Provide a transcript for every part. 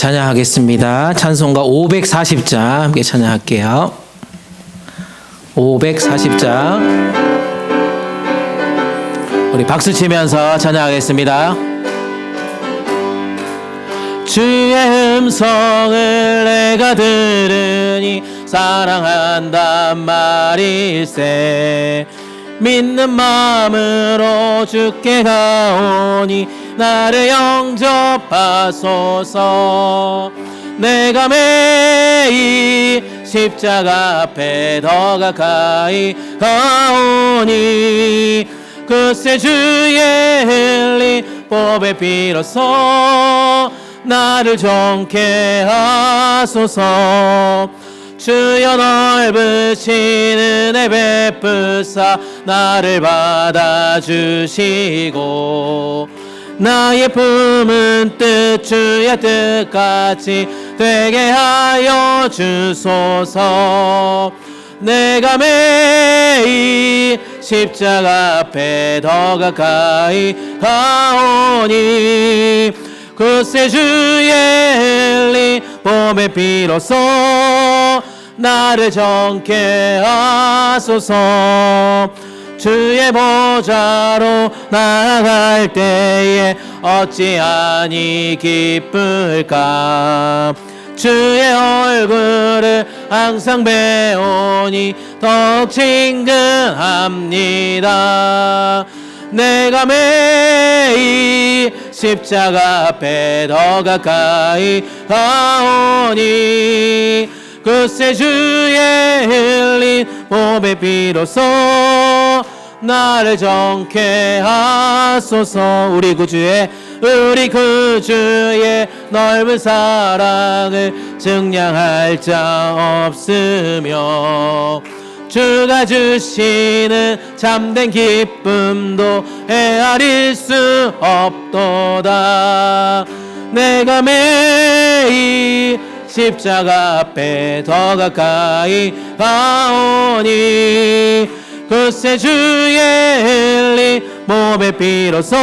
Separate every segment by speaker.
Speaker 1: 찬양하겠습니다. 찬송가 540장 함께 찬양할게요. 540장 우리 박수 치면서 찬양하겠습니다. 주의 음성을 내가 들으니 사랑한단 말일세. 믿는 마음으로 주께 가오니 나를 영접하소서. 내가 매일 십자가 앞에 더 가까이 가오니 그새 주의 흘린 보배 비로소 나를 정케 하소서. 주여 넓으신 은혜 베푸사 나를 받아주시고 나의 품은 뜻 주의 뜻같이 되게 하여 주소서. 내가 매일 십자가 앞에 더 가까이 가오니 그새 주의 흘린 보배 비로소 나를 정케 하소서. 주의 보좌로 나아갈 때에 어찌하니 기쁠까. 주의 얼굴을 항상 배우니 더욱 친근합니다. 내가 매일 십자가 앞에 더 가까이 가오니 그새 주의 흘린 보배 비로소 나를 정케 하소서. 우리 구주의 넓은 사랑을 증량할 자 없으며 주가 주시는 참된 기쁨도 헤아릴 수 없도다. 내가 매일 십자가 앞에 더 가까이 가오니 그새 주의 흘린 보배 비로소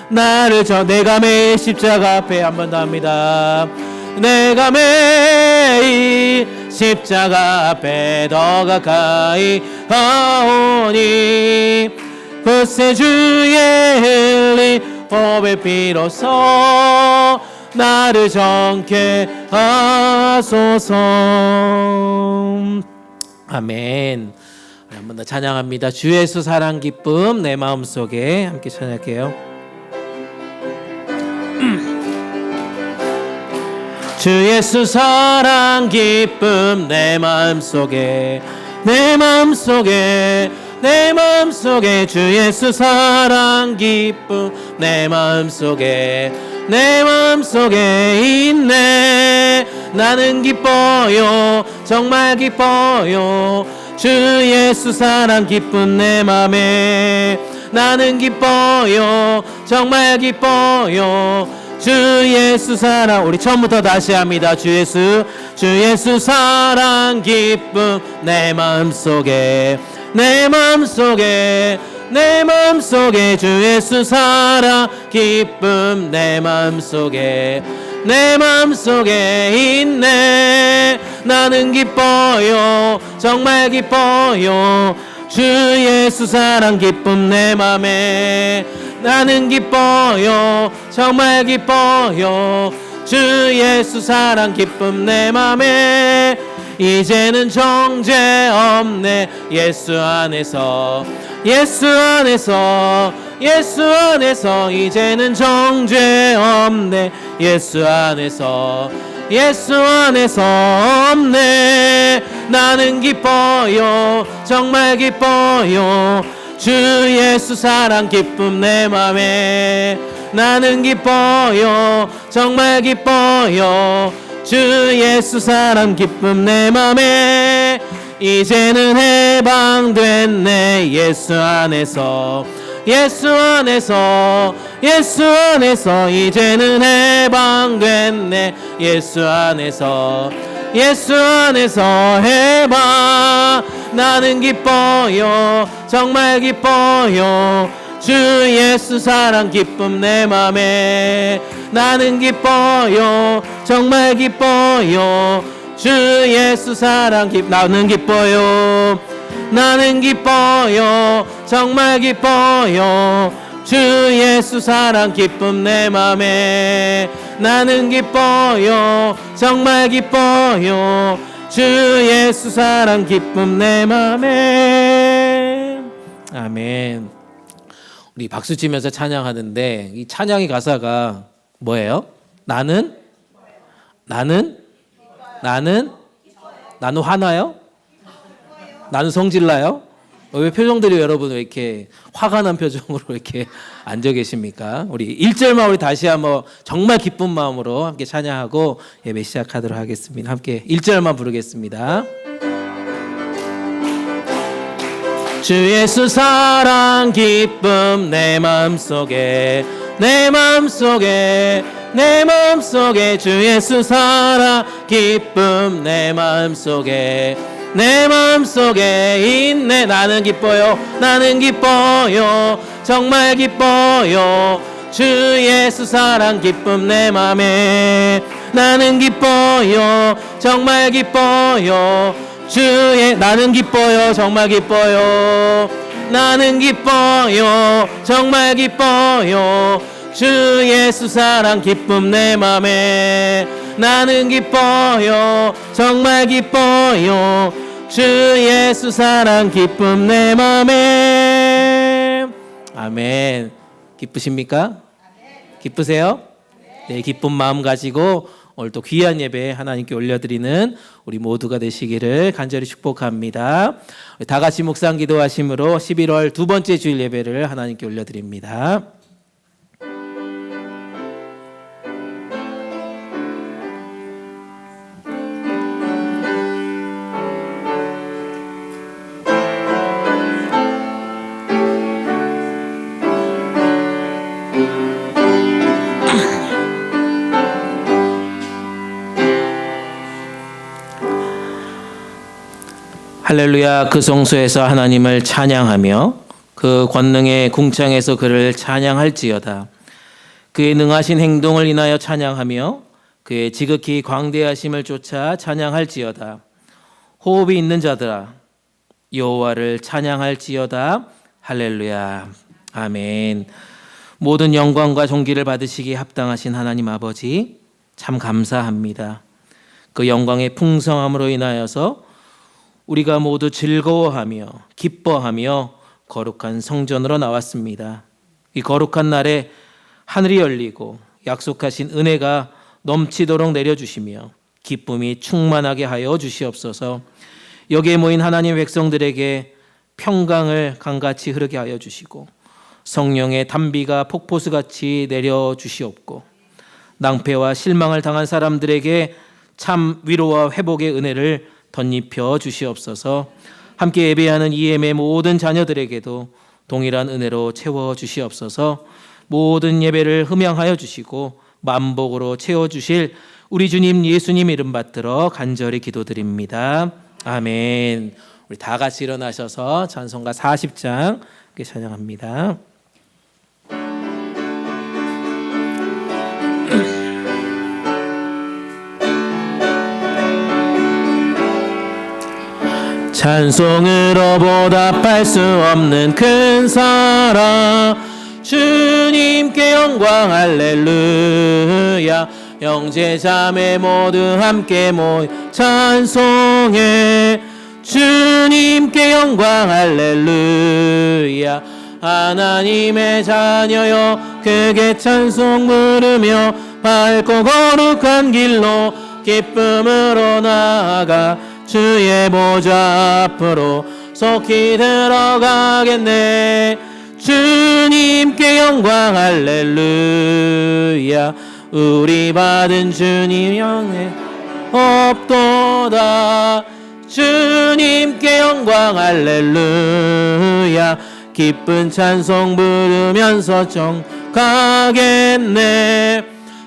Speaker 1: 나를 내가 매일 십자가 앞에 한 번 더 합니다. 내가 매일 십자가 앞에 더 가까이 가오니 그새 주의 흘린 보배 비로소 나를 정케 하소서. 아멘. 한 번 더 찬양합니다. 주 예수 사랑 기쁨 내 마음속에 함께 찬양할게요. 주 예수 사랑 기쁨 내 마음속에 내 마음속에 내 마음속에 주 예수 사랑 기쁨 내 마음속에 내 마음속에 있네. 나는 기뻐요 정말 기뻐요. 주 예수 사랑 기쁨 내 맘에 나는 기뻐요 정말 기뻐요. 주 예수 사랑 우리 처음부터 다시 합니다. 주 예수 사랑 기쁨 내 마음속에 내 마음속에 내 마음속에 주 예수 사랑 기쁨 내 마음속에 내 마음속에 있네. 나는 기뻐요 정말 기뻐요. 주 예수 사랑 기쁨 내 맘에 나는 기뻐요 정말 기뻐요. 주 예수 사랑 기쁨 내 맘에 이제는 정죄 없네. 예수 안에서 예수 안에서 예수 안에서 이제는 정죄 없네. 예수 안에서 예수 안에서 없네. 나는 기뻐요 정말 기뻐요. 주 예수 사랑 기쁨 내 맘에 나는 기뻐요 정말 기뻐요. 주 예수 사랑 기쁨 내 맘에 이제는 해방됐네. 예수 안에서 예수 안에서 예수 안에서 이제는 해방됐네. 예수 안에서 예수 안에서 해방. 나는 기뻐요 정말 기뻐요. 주 예수 사랑 기쁨 내 맘에 나는 기뻐요 정말 기뻐요 주 예수 사랑 나는 기뻐요 나는 기뻐요 정말 기뻐요 주 예수 사랑 기쁨 내 맘에 나는 기뻐요 정말 기뻐요 주 예수 사랑 기쁨 내 맘에 아멘. 우리 박수 치면서 찬양하는데 이 찬양의 가사가 뭐예요? 나는 화나요? 나는 성질나요? 왜 표정들이 여러분 왜 이렇게 화가 난 표정으로 이렇게 앉아 계십니까? 우리 1절만 우리 다시 한번 정말 기쁜 마음으로 함께 찬양하고 예배 시작하도록 하겠습니다. 함께 1절만 부르겠습니다. 주 예수 사랑 기쁨 내 마음속에 내 마음속에 내 마음속에 주 예수 사랑 기쁨 내 마음속에 내 마음속에 있네 나는 기뻐요 나는 기뻐요 정말 기뻐요 주 예수 사랑 기쁨 내 맘에 나는 기뻐요 정말 기뻐요 주의 나는 기뻐요 정말 기뻐요 나는 기뻐요 정말 기뻐요 주 예수 사랑 기쁨 내 맘에 나는 기뻐요 정말 기뻐요 주 예수 사랑 기쁨 내 맘에 아멘. 기쁘십니까? 기쁘세요? 네, 기쁜 마음 가지고 오늘 또 귀한 예배 하나님께 올려드리는 우리 모두가 되시기를 간절히 축복합니다. 다 같이 묵상 기도하심으로 11월 두 번째 주일 예배를 하나님께 올려드립니다. 할렐루야. 그 성소에서 하나님을 찬양하며 그 권능의 궁창에서 그를 찬양할지어다. 그의 능하신 행동을 인하여 찬양하며 그의 지극히 광대하심을 쫓아 찬양할지어다. 호흡이 있는 자들아 여호와를 찬양할지어다. 할렐루야. 아멘. 모든 영광과 존귀를 받으시기에 합당하신 하나님 아버지 참 감사합니다. 그 영광의 풍성함으로 인하여서 우리가 모두 즐거워하며 기뻐하며 거룩한 성전으로 나왔습니다. 이 거룩한 날에 하늘이 열리고 약속하신 은혜가 넘치도록 내려주시며 기쁨이 충만하게 하여 주시옵소서. 여기에 모인 하나님 백성들에게 평강을 강같이 흐르게 하여 주시고 성령의 단비가 폭포수같이 내려주시옵고 낭패와 실망을 당한 사람들에게 참 위로와 회복의 은혜를 덧입혀 주시옵소서. 함께 예배하는 EM의 모든 자녀들에게도 동일한 은혜로 채워 주시옵소서. 모든 예배를 흠양하여 주시고 만복으로 채워 주실 우리 주님 예수님 이름 받들어 간절히 기도드립니다. 아멘. 우리 다 같이 일어나셔서 찬송가 40장 찬양합니다. 찬송으로 보답할 수 없는 큰 사랑 주님께 영광 할렐루야. 형제 자매 모두 함께 모여 찬송해 주님께 영광 할렐루야. 하나님의 자녀여 크게 찬송 부르며 밝고 거룩한 길로 기쁨으로 나아가 주의 보좌 앞으로 속히 들어가겠네. 주님께 영광 할렐루야. 우리 받은 주님 영광 없도다. 주님께 영광 할렐루야. 기쁜 찬송 부르면서 정가겠네.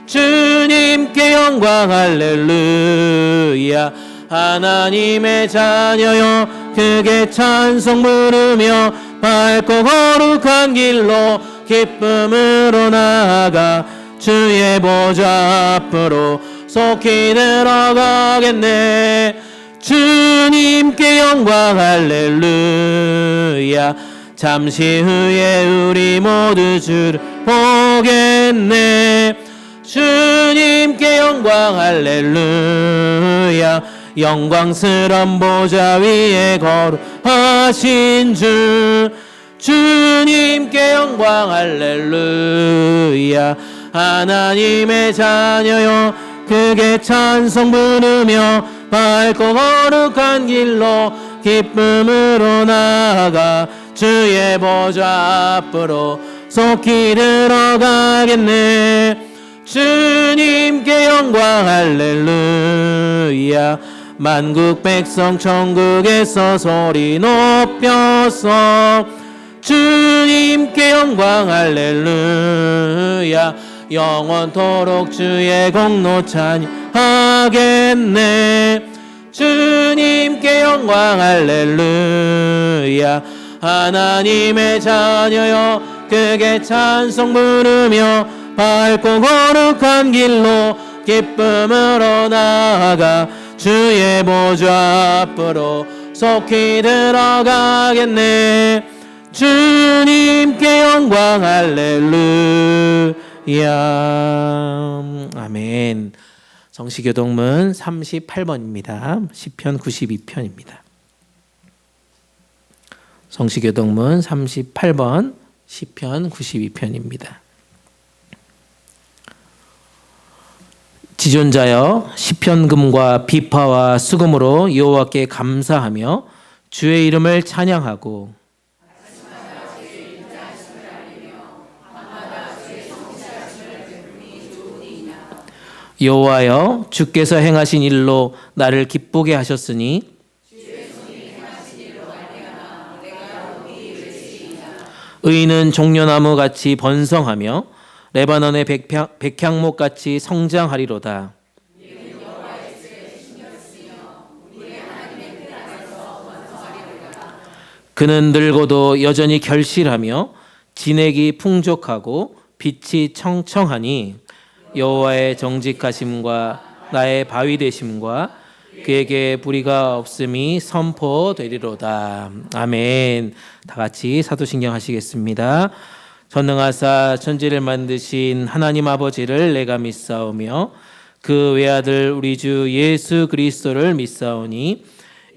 Speaker 1: 주님께 영광 할렐루야. 하나님의 자녀여 크게 찬송 부르며 밝고 거룩한 길로 기쁨으로 나아가 주의 보좌 앞으로 속히 들어가겠네. 주님께 영광 할렐루야. 잠시 후에 우리 모두 주를 보겠네. 주님께 영광 할렐루야. 영광스런 보좌 위에 거룩하신 주. 주님께 영광 할렐루야. 하나님의 자녀여 크게 찬송 부르며 밝고 거룩한 길로 기쁨으로 나아가 주의 보좌 앞으로 속히 들어가겠네. 주님께 영광 할렐루야. 만국 백성 천국에서 소리 높여서 주님께 영광 할렐루야. 영원토록 주의 공로 찬양하겠네. 주님께 영광 할렐루야. 하나님의 자녀여 크게 찬송 부르며 밝고 거룩한 길로 기쁨으로 나아가 주의 보좌 앞으로 속히 들어가겠네. 주님께 영광 할렐루야. 아멘. 성시교동문 38번입니다. 시편 92편입니다. 성시교동문 38번 시편 92편입니다. 지존자여 시편금과 비파와 수금으로 여호와께 감사하며 주의 이름을 찬양하고 여호와여 주께서 행하신 일로 나를 기쁘게 하셨으니 의인은 종려나무같이 번성하며 레바논의 백향목같이 성장하리로다. 그는 늙어도 여전히 결실하며 진액이 풍족하고 빛이 청청하니 여호와의 정직하심과 나의 바위 되심과 그에게 불의가 없음이 선포되리로다. 아멘. 다 같이 사도신경 하시겠습니다. 전능하사 천지를 만드신 하나님 아버지를 내가 믿사오며 그 외아들 우리 주 예수 그리스도를 믿사오니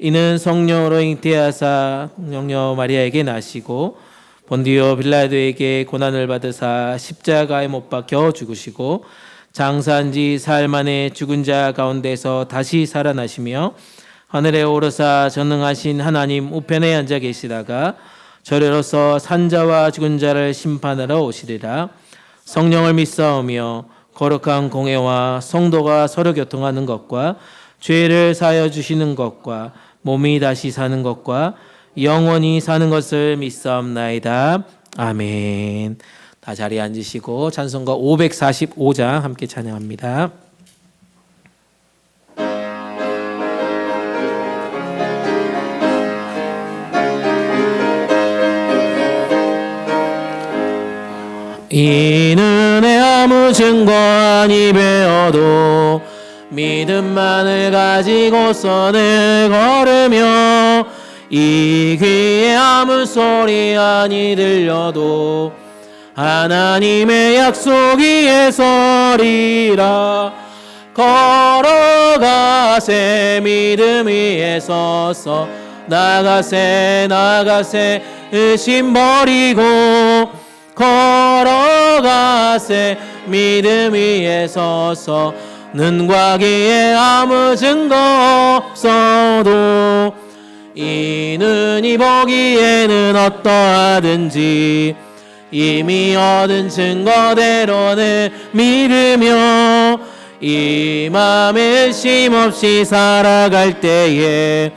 Speaker 1: 이는 성령으로 잉태하사 성녀 마리아에게 나시고 본디오 빌라도에게 고난을 받으사 십자가에 못 박혀 죽으시고 장사한 지 사흘 만에 죽은 자 가운데서 다시 살아나시며 하늘에 오르사 전능하신 하나님 우편에 앉아 계시다가 저리로서 산자와 죽은 자를 심판하러 오시리라. 성령을 믿사오며 거룩한 공회와 성도가 서로 교통하는 것과 죄를 사하여 주시는 것과 몸이 다시 사는 것과 영원히 사는 것을 믿사옵나이다. 아멘. 다 자리에 앉으시고 찬송가 545장 함께 찬양합니다. 이 눈에 아무 증거 아니 배워도 믿음만을 가지고서 늘 걸으며 이 귀에 아무 소리 아니 들려도 하나님의 약속 위에 서리라. 걸어가세 믿음 위에 서서 나가세 나가세 의심 버리고 걸어가세 믿음 위에 서서 눈과 귀에 아무 증거 없어도 이 눈이 보기에는 어떠하든지 이미 얻은 증거대로는 믿으며 이 맘에 의심 없이 살아갈 때에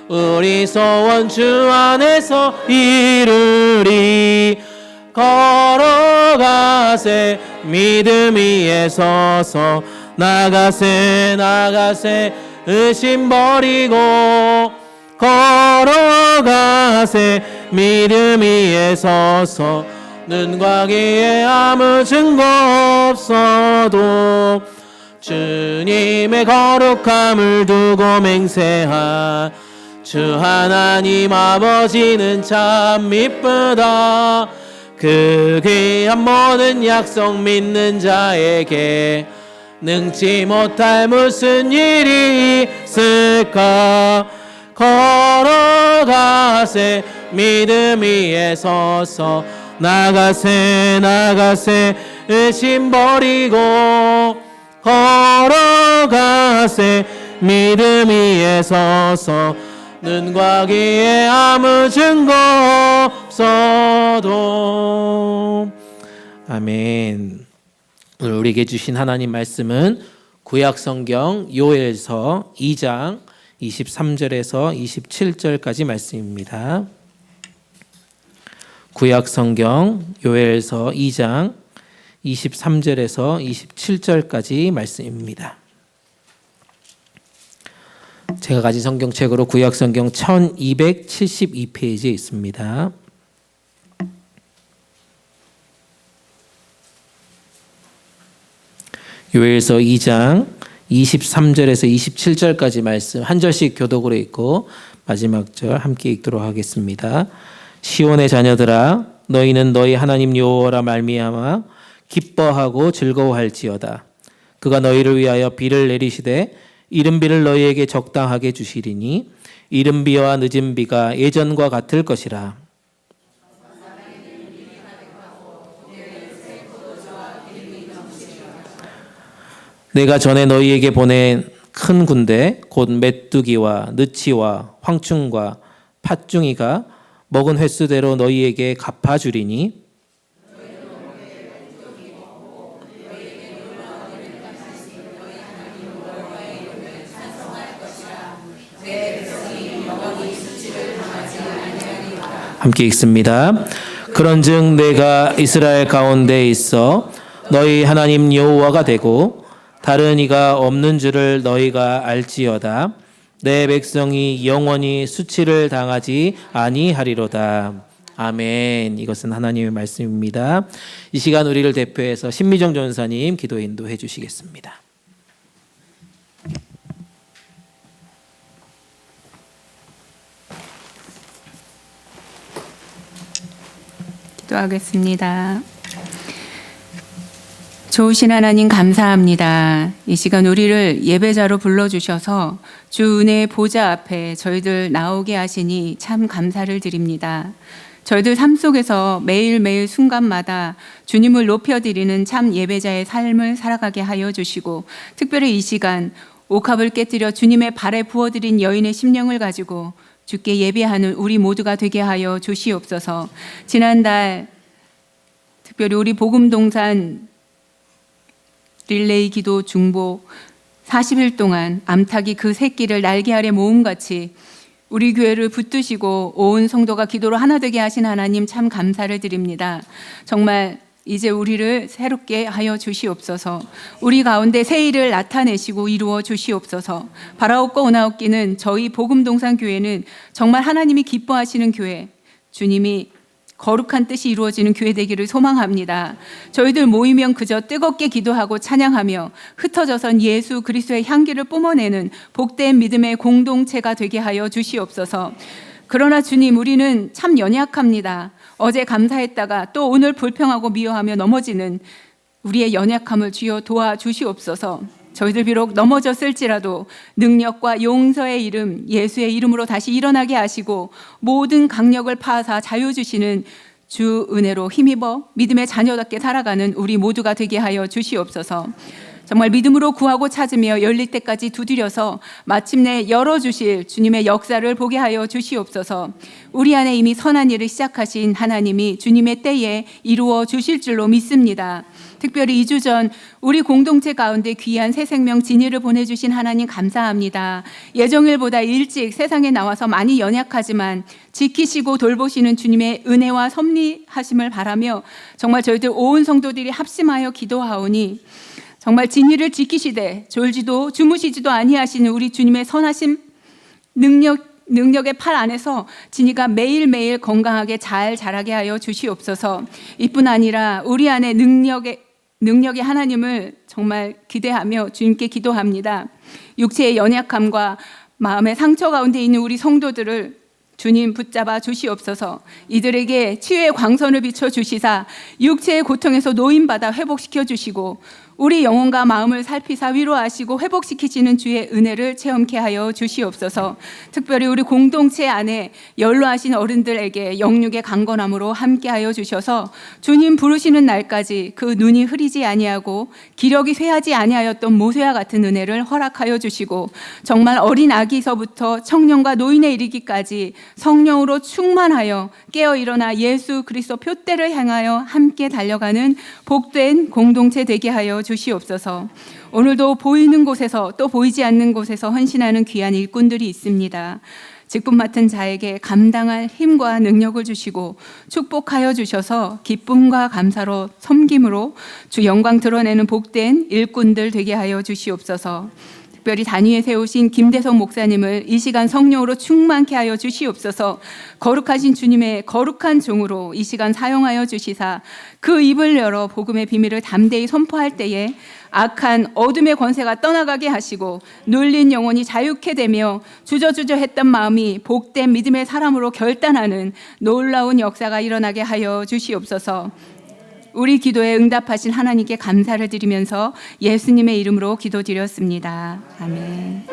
Speaker 1: 우리 소원 주 안에서 이루리. 걸어가세 믿음 위에 서서 나가세 나가세 의심 버리고 걸어가세 믿음 위에 서서 눈과 귀에 아무 증거 없어도 주님의 거룩함을 두고 맹세한 주 하나님 아버지는 참 미쁘다. 그 귀한 모든 약속 믿는 자에게 능치 못할 무슨 일이 있을까. 걸어가세 믿음 위에 서서 나가세 나가세 의심 버리고 걸어가세 믿음 위에 서서 눈과 귀에 아무 증거 없어도. 아멘. 오늘 우리에게 주신 하나님 말씀은 구약성경 요엘서 2장 23절에서 27절까지 말씀입니다. 구약성경 요엘서 2장 23절에서 27절까지 말씀입니다. 제가 가진 성경책으로 구약성경 1272페이지에 있습니다. 요엘서 2장 23절에서 27절까지 말씀 한 절씩 교독으로 읽고 마지막 절 함께 읽도록 하겠습니다. 시온의 자녀들아 너희는 너희 하나님 여호와라 말미암아 기뻐하고 즐거워할지어다. 그가 너희를 위하여 비를 내리시되 이른 비를 너희에게 적당하게 주시리니 이른 비와 늦은 비가 예전과 같을 것이라. 내가 전에 너희에게 보낸 큰 군대 곧 메뚜기와 느치와 황충과 팥중이가 먹은 횟수대로 너희에게 갚아주리니 함께 읽습니다. 그런즉 내가 이스라엘 가운데 있어 너희 하나님 여호와가 되고 다른 이가 없는 줄을 너희가 알지어다. 내 백성이 영원히 수치를 당하지 아니하리로다. 아멘. 이것은 하나님의 말씀입니다. 이 시간 우리를 대표해서 신미정 전사님 기도 인도해 주시겠습니다.
Speaker 2: 기도하겠습니다. 좋으신 하나님 감사합니다. 이 시간 우리를 예배자로 불러주셔서 주 은혜의 보좌 앞에 저희들 나오게 하시니 참 감사를 드립니다. 저희들 삶 속에서 매일매일 순간마다 주님을 높여드리는 참 예배자의 삶을 살아가게 하여 주시고 특별히 이 시간 옥합을 깨뜨려 주님의 발에 부어드린 여인의 심령을 가지고 주께 예배하는 우리 모두가 되게 하여 주시옵소서. 지난달 특별히 우리 복음동산 릴레이 기도 중보 40일 동안 암탉이 그 새끼를 날개 아래 모음같이 우리 교회를 붙드시고 온 성도가 기도로 하나 되게 하신 하나님 참 감사를 드립니다. 정말 이제 우리를 새롭게 하여 주시옵소서. 우리 가운데 새 일을 나타내시고 이루어 주시옵소서. 바라옵고 오나옵기는 저희 복음동산 교회는 정말 하나님이 기뻐하시는 교회, 주님이 거룩한 뜻이 이루어지는 교회 되기를 소망합니다. 저희들 모이면 그저 뜨겁게 기도하고 찬양하며 흩어져선 예수 그리스도의 향기를 뿜어내는 복된 믿음의 공동체가 되게 하여 주시옵소서. 그러나 주님, 우리는 참 연약합니다. 어제 감사했다가 또 오늘 불평하고 미워하며 넘어지는 우리의 연약함을 주여 도와주시옵소서. 저희들 비록 넘어졌을지라도 능력과 용서의 이름, 예수의 이름으로 다시 일어나게 하시고 모든 강력을 파하사 자유 주시는 주 은혜로 힘입어 믿음의 자녀답게 살아가는 우리 모두가 되게 하여 주시옵소서. 정말 믿음으로 구하고 찾으며 열릴 때까지 두드려서 마침내 열어주실 주님의 역사를 보게 하여 주시옵소서. 우리 안에 이미 선한 일을 시작하신 하나님이 주님의 때에 이루어 주실 줄로 믿습니다. 특별히 2주 전 우리 공동체 가운데 귀한 새 생명 진이를 보내주신 하나님 감사합니다. 예정일보다 일찍 세상에 나와서 많이 연약하지만 지키시고 돌보시는 주님의 은혜와 섭리하심을 바라며 정말 저희들 온 성도들이 합심하여 기도하오니 정말 진리를 지키시되 졸지도 주무시지도 아니하시는 우리 주님의 선하심 능력 능력의 팔 안에서 진이가 매일매일 건강하게 잘 자라게 하여 주시옵소서. 이뿐 아니라 우리 안에 능력의 하나님을 정말 기대하며 주님께 기도합니다. 육체의 연약함과 마음의 상처 가운데 있는 우리 성도들을 주님 붙잡아 주시옵소서. 이들에게 치유의 광선을 비춰 주시사 육체의 고통에서 노인받아 회복시켜 주시고 우리 영혼과 마음을 살피사 위로하시고 회복시키시는 주의 은혜를 체험케 하여 주시옵소서. 특별히 우리 공동체 안에 연로하신 어른들에게 영육의 강건함으로 함께하여 주셔서 주님 부르시는 날까지 그 눈이 흐리지 아니하고 기력이 쇠하지 아니하였던 모세와 같은 은혜를 허락하여 주시고 정말 어린 아기서부터 청년과 노인에 이르기까지 성령으로 충만하여 깨어 일어나 예수 그리스도 표대를 향하여 함께 달려가는 복된 공동체 되게 하여 주시옵소서. 오늘도 보이는 곳에서 또 보이지 않는 곳에서 헌신하는 귀한 일꾼들이 있습니다. 직분 맡은 자에게 감당할 힘과 능력을 주시고 축복하여 주셔서 기쁨과 감사로 섬김으로 주 영광 드러내는 복된 일꾼들 되게 하여 주시옵소서. 특별히 단위에 세우신 김대성 목사님을 이 시간 성령으로 충만케 하여 주시옵소서. 거룩하신 주님의 거룩한 종으로 이 시간 사용하여 주시사 그 입을 열어 복음의 비밀을 담대히 선포할 때에 악한 어둠의 권세가 떠나가게 하시고 눌린 영혼이 자유케 되며 주저주저했던 마음이 복된 믿음의 사람으로 결단하는 놀라운 역사가 일어나게 하여 주시옵소서. 우리 기도에 응답하신 하나님께 감사를 드리면서 예수님의 이름으로 기도드렸습니다. 아멘.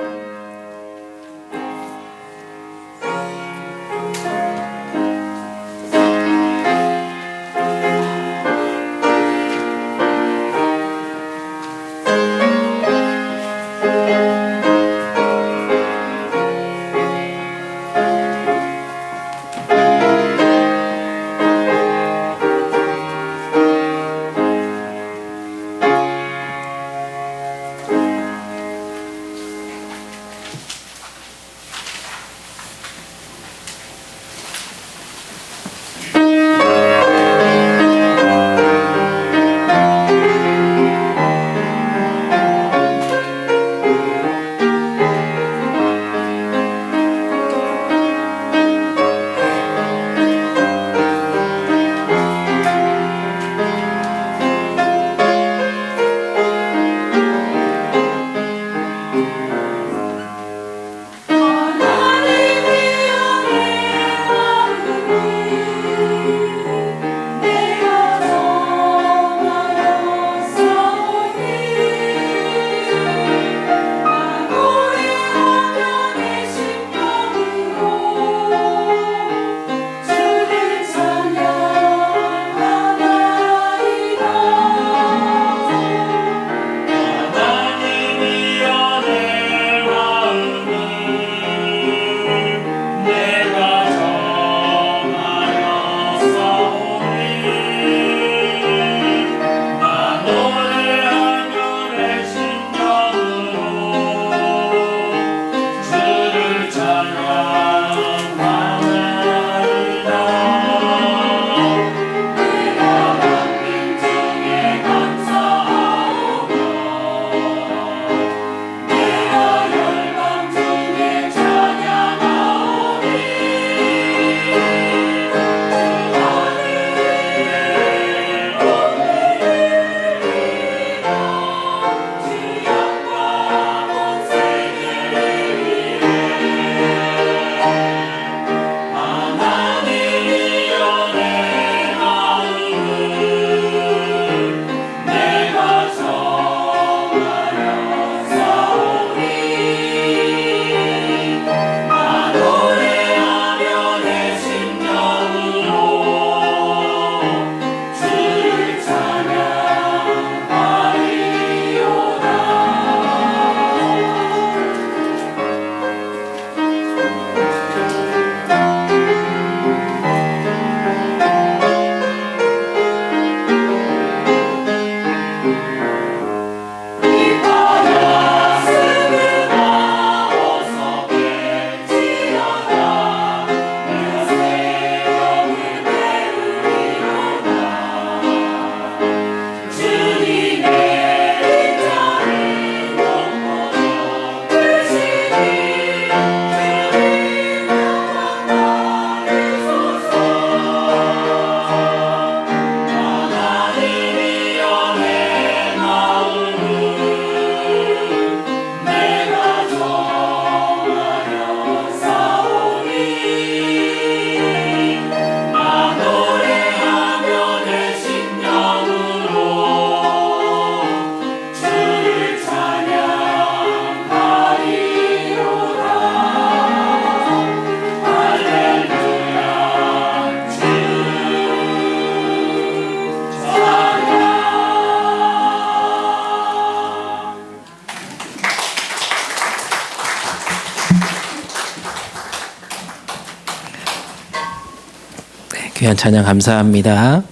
Speaker 1: 귀한 찬양 감사합니다.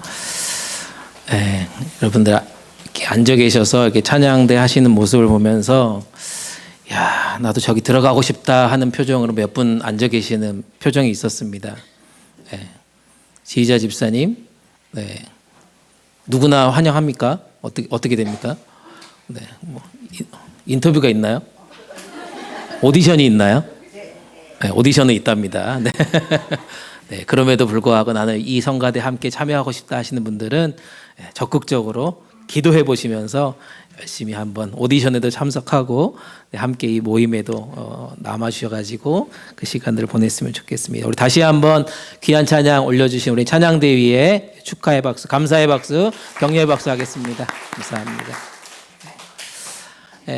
Speaker 1: 여러분들 이렇게 앉아 계셔서 이렇게 찬양대 하시는 모습을 보면서 야, 나도 저기 들어가고 싶다 하는 표정으로 몇 분 앉아 계시는 표정이 있었습니다. 지휘자 집사님, 누구나 환영합니까? 어떻게 됩니까? 뭐 인터뷰가 있나요? 오디션이 있나요? 오디션은 있답니다. 그럼에도 불구하고 나는 이 성가대 함께 참여하고 싶다 하시는 분들은 적극적으로 기도해 보시면서 열심히 한번 오디션에도 참석하고 함께 이 모임에도 남아주셔가지고 그 시간들을 보냈으면 좋겠습니다. 우리 다시 한번 귀한 찬양 올려주신 우리 찬양대위에 축하의 박수, 감사의 박수, 격려의 박수 하겠습니다. 감사합니다.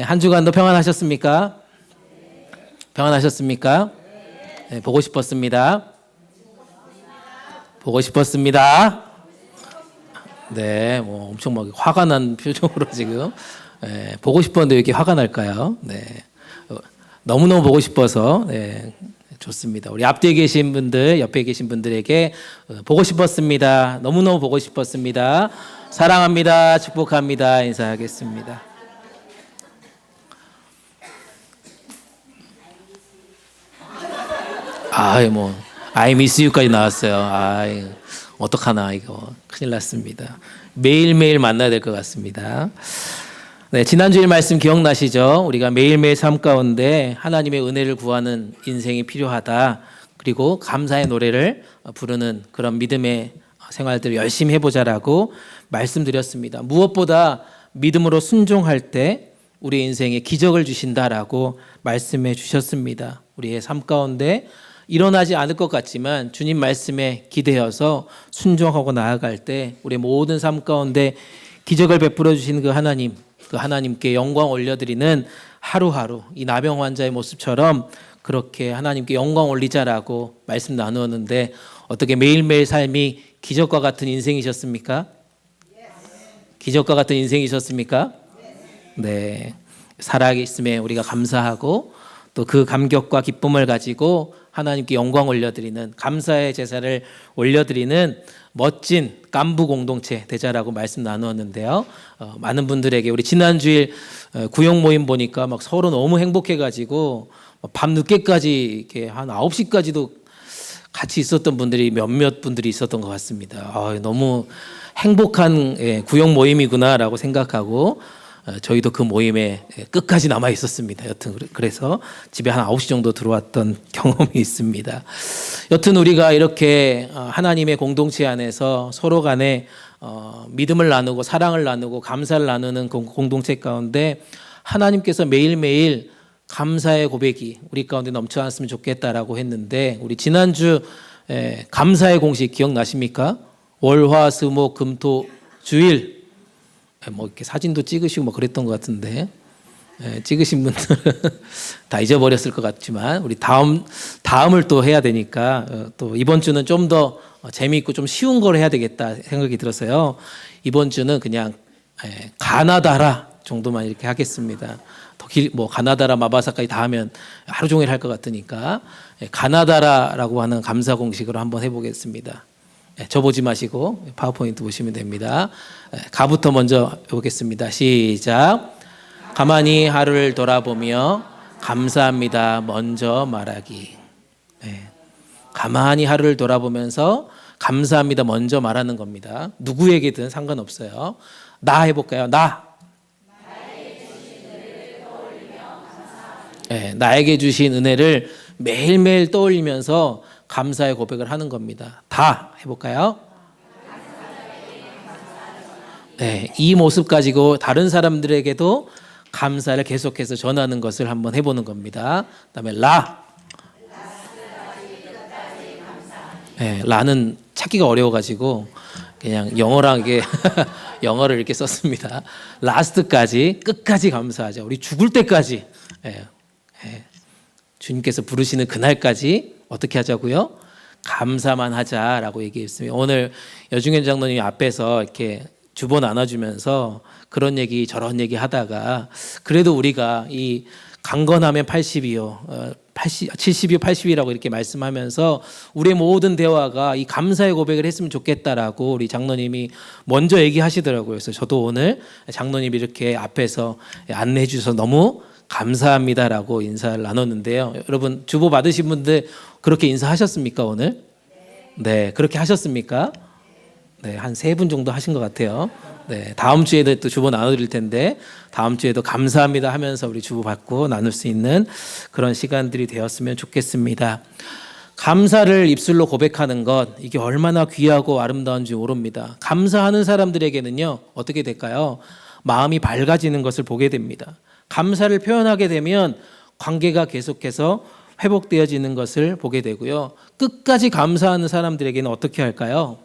Speaker 1: 한 주간도 평안하셨습니까? 평안하셨습니까? 보고 싶었습니다. 보고 싶었습니다. 뭐 엄청 막 화가 난 표정으로 지금 보고 싶었는데 왜 이렇게 화가 날까요? 너무너무 보고 싶어서 좋습니다. 우리 앞뒤에 계신 분들, 옆에 계신 분들에게 보고 싶었습니다. 너무너무 보고 싶었습니다. 사랑합니다. 축복합니다. 인사하겠습니다. I miss you까지 나왔어요. 어떡하나 이거 큰일 났습니다. 매일매일 만나야 될 것 같습니다. 지난주일 말씀 기억나시죠? 우리가 매일매일 삶 가운데 하나님의 은혜를 구하는 인생이 필요하다. 그리고 감사의 노래를 부르는 그런 믿음의 생활들을 열심히 해보자라고 말씀드렸습니다. 무엇보다 믿음으로 순종할 때 우리 인생에 기적을 주신다라고 말씀해 주셨습니다. 우리의 삶 가운데 일어나지 않을 것 같지만 주님 말씀에 기대어서 순종하고 나아갈 때 우리의 모든 삶 가운데 기적을 베풀어 주시는 그 하나님께 영광 올려드리는 하루하루 이 나병 환자의 모습처럼 그렇게 하나님께 영광 올리자라고 말씀 나누었는데 어떻게 매일매일 삶이 기적과 같은 인생이셨습니까? 기적과 같은 인생이셨습니까? 살아있음에 우리가 감사하고 또 그 감격과 기쁨을 가지고 하나님께 영광 올려드리는 감사의 제사를 올려드리는 멋진 깐부 공동체 되자라고 말씀 나누었는데요. 많은 분들에게 우리 지난주일 구역 모임 보니까 막 서로 너무 행복해가지고 밤 늦게까지 이렇게 한 9시까지도 같이 있었던 분들이 몇몇 분들이 있었던 것 같습니다. 너무 행복한 구역 모임이구나라고 생각하고 저희도 그 모임에 끝까지 남아 있었습니다. 여튼 그래서 집에 한 9시 정도 들어왔던 경험이 있습니다. 여튼 우리가 이렇게 하나님의 공동체 안에서 서로 간에 믿음을 나누고 사랑을 나누고 감사를 나누는 공동체 가운데 하나님께서 매일매일 감사의 고백이 우리 가운데 넘쳐났으면 좋겠다라고 했는데 우리 지난주 감사의 공식 기억나십니까? 월화수목금토 주일 이렇게 사진도 찍으시고 그랬던 것 같은데 찍으신 분들은 다 잊어버렸을 것 같지만 우리 다음을 또 해야 되니까 또 이번 주는 좀 더 재미있고 좀 쉬운 걸 해야 되겠다 생각이 들어서요. 이번 주는 그냥 가나다라 정도만 이렇게 하겠습니다. 가나다라 마바사까지 다 하면 하루 종일 할 것 같으니까 가나다라라고 하는 감사 공식으로 한번 해보겠습니다. 저 보지 마시고 파워포인트 보시면 됩니다. 가부터 먼저 해보겠습니다. 시작. 가만히 하루를 돌아보며 감사합니다 먼저 말하기. 가만히 하루를 돌아보면서 감사합니다 먼저 말하는 겁니다. 누구에게든 상관없어요. 나 해볼까요? 나에게 주신 은혜를 매일매일 떠올리면서 감사의 고백을 하는 겁니다. 다 해볼까요? 이 모습 가지고 다른 사람들에게도 감사를 계속해서 전하는 것을 한번 해보는 겁니다. 그다음에 라는 찾기가 어려워가지고 그냥 영어랑 이게 영어를 이렇게 썼습니다. 라스트까지 끝까지 감사하자. 우리 죽을 때까지 주님께서 부르시는 그날까지 어떻게 하자고요? 감사만 하자라고 얘기했습니다. 오늘 여중현 장로님 앞에서 이렇게 주보 나눠주면서 그런 얘기 저런 얘기 하다가 그래도 우리가 이 강건하면 80이요. 70이요, 80이라고 이렇게 말씀하면서 우리의 모든 대화가 이 감사의 고백을 했으면 좋겠다라고 우리 장로님이 먼저 얘기하시더라고요. 그래서 저도 오늘 장로님이 이렇게 앞에서 안내해 주셔서 너무 감사합니다라고 인사를 나눴는데요. 여러분 주보 받으신 분들 그렇게 인사하셨습니까 오늘? 네, 그렇게 하셨습니까? 네, 한 3분 정도 하신 것 같아요. 네, 다음 주에도 또 주보 나눠드릴 텐데 다음 주에도 감사합니다 하면서 우리 주보 받고 나눌 수 있는 그런 시간들이 되었으면 좋겠습니다. 감사를 입술로 고백하는 것, 이게 얼마나 귀하고 아름다운지 모릅니다. 감사하는 사람들에게는요 어떻게 될까요? 마음이 밝아지는 것을 보게 됩니다. 감사를 표현하게 되면 관계가 계속해서 회복되어지는 것을 보게 되고요. 끝까지 감사하는 사람들에게는 어떻게 할까요?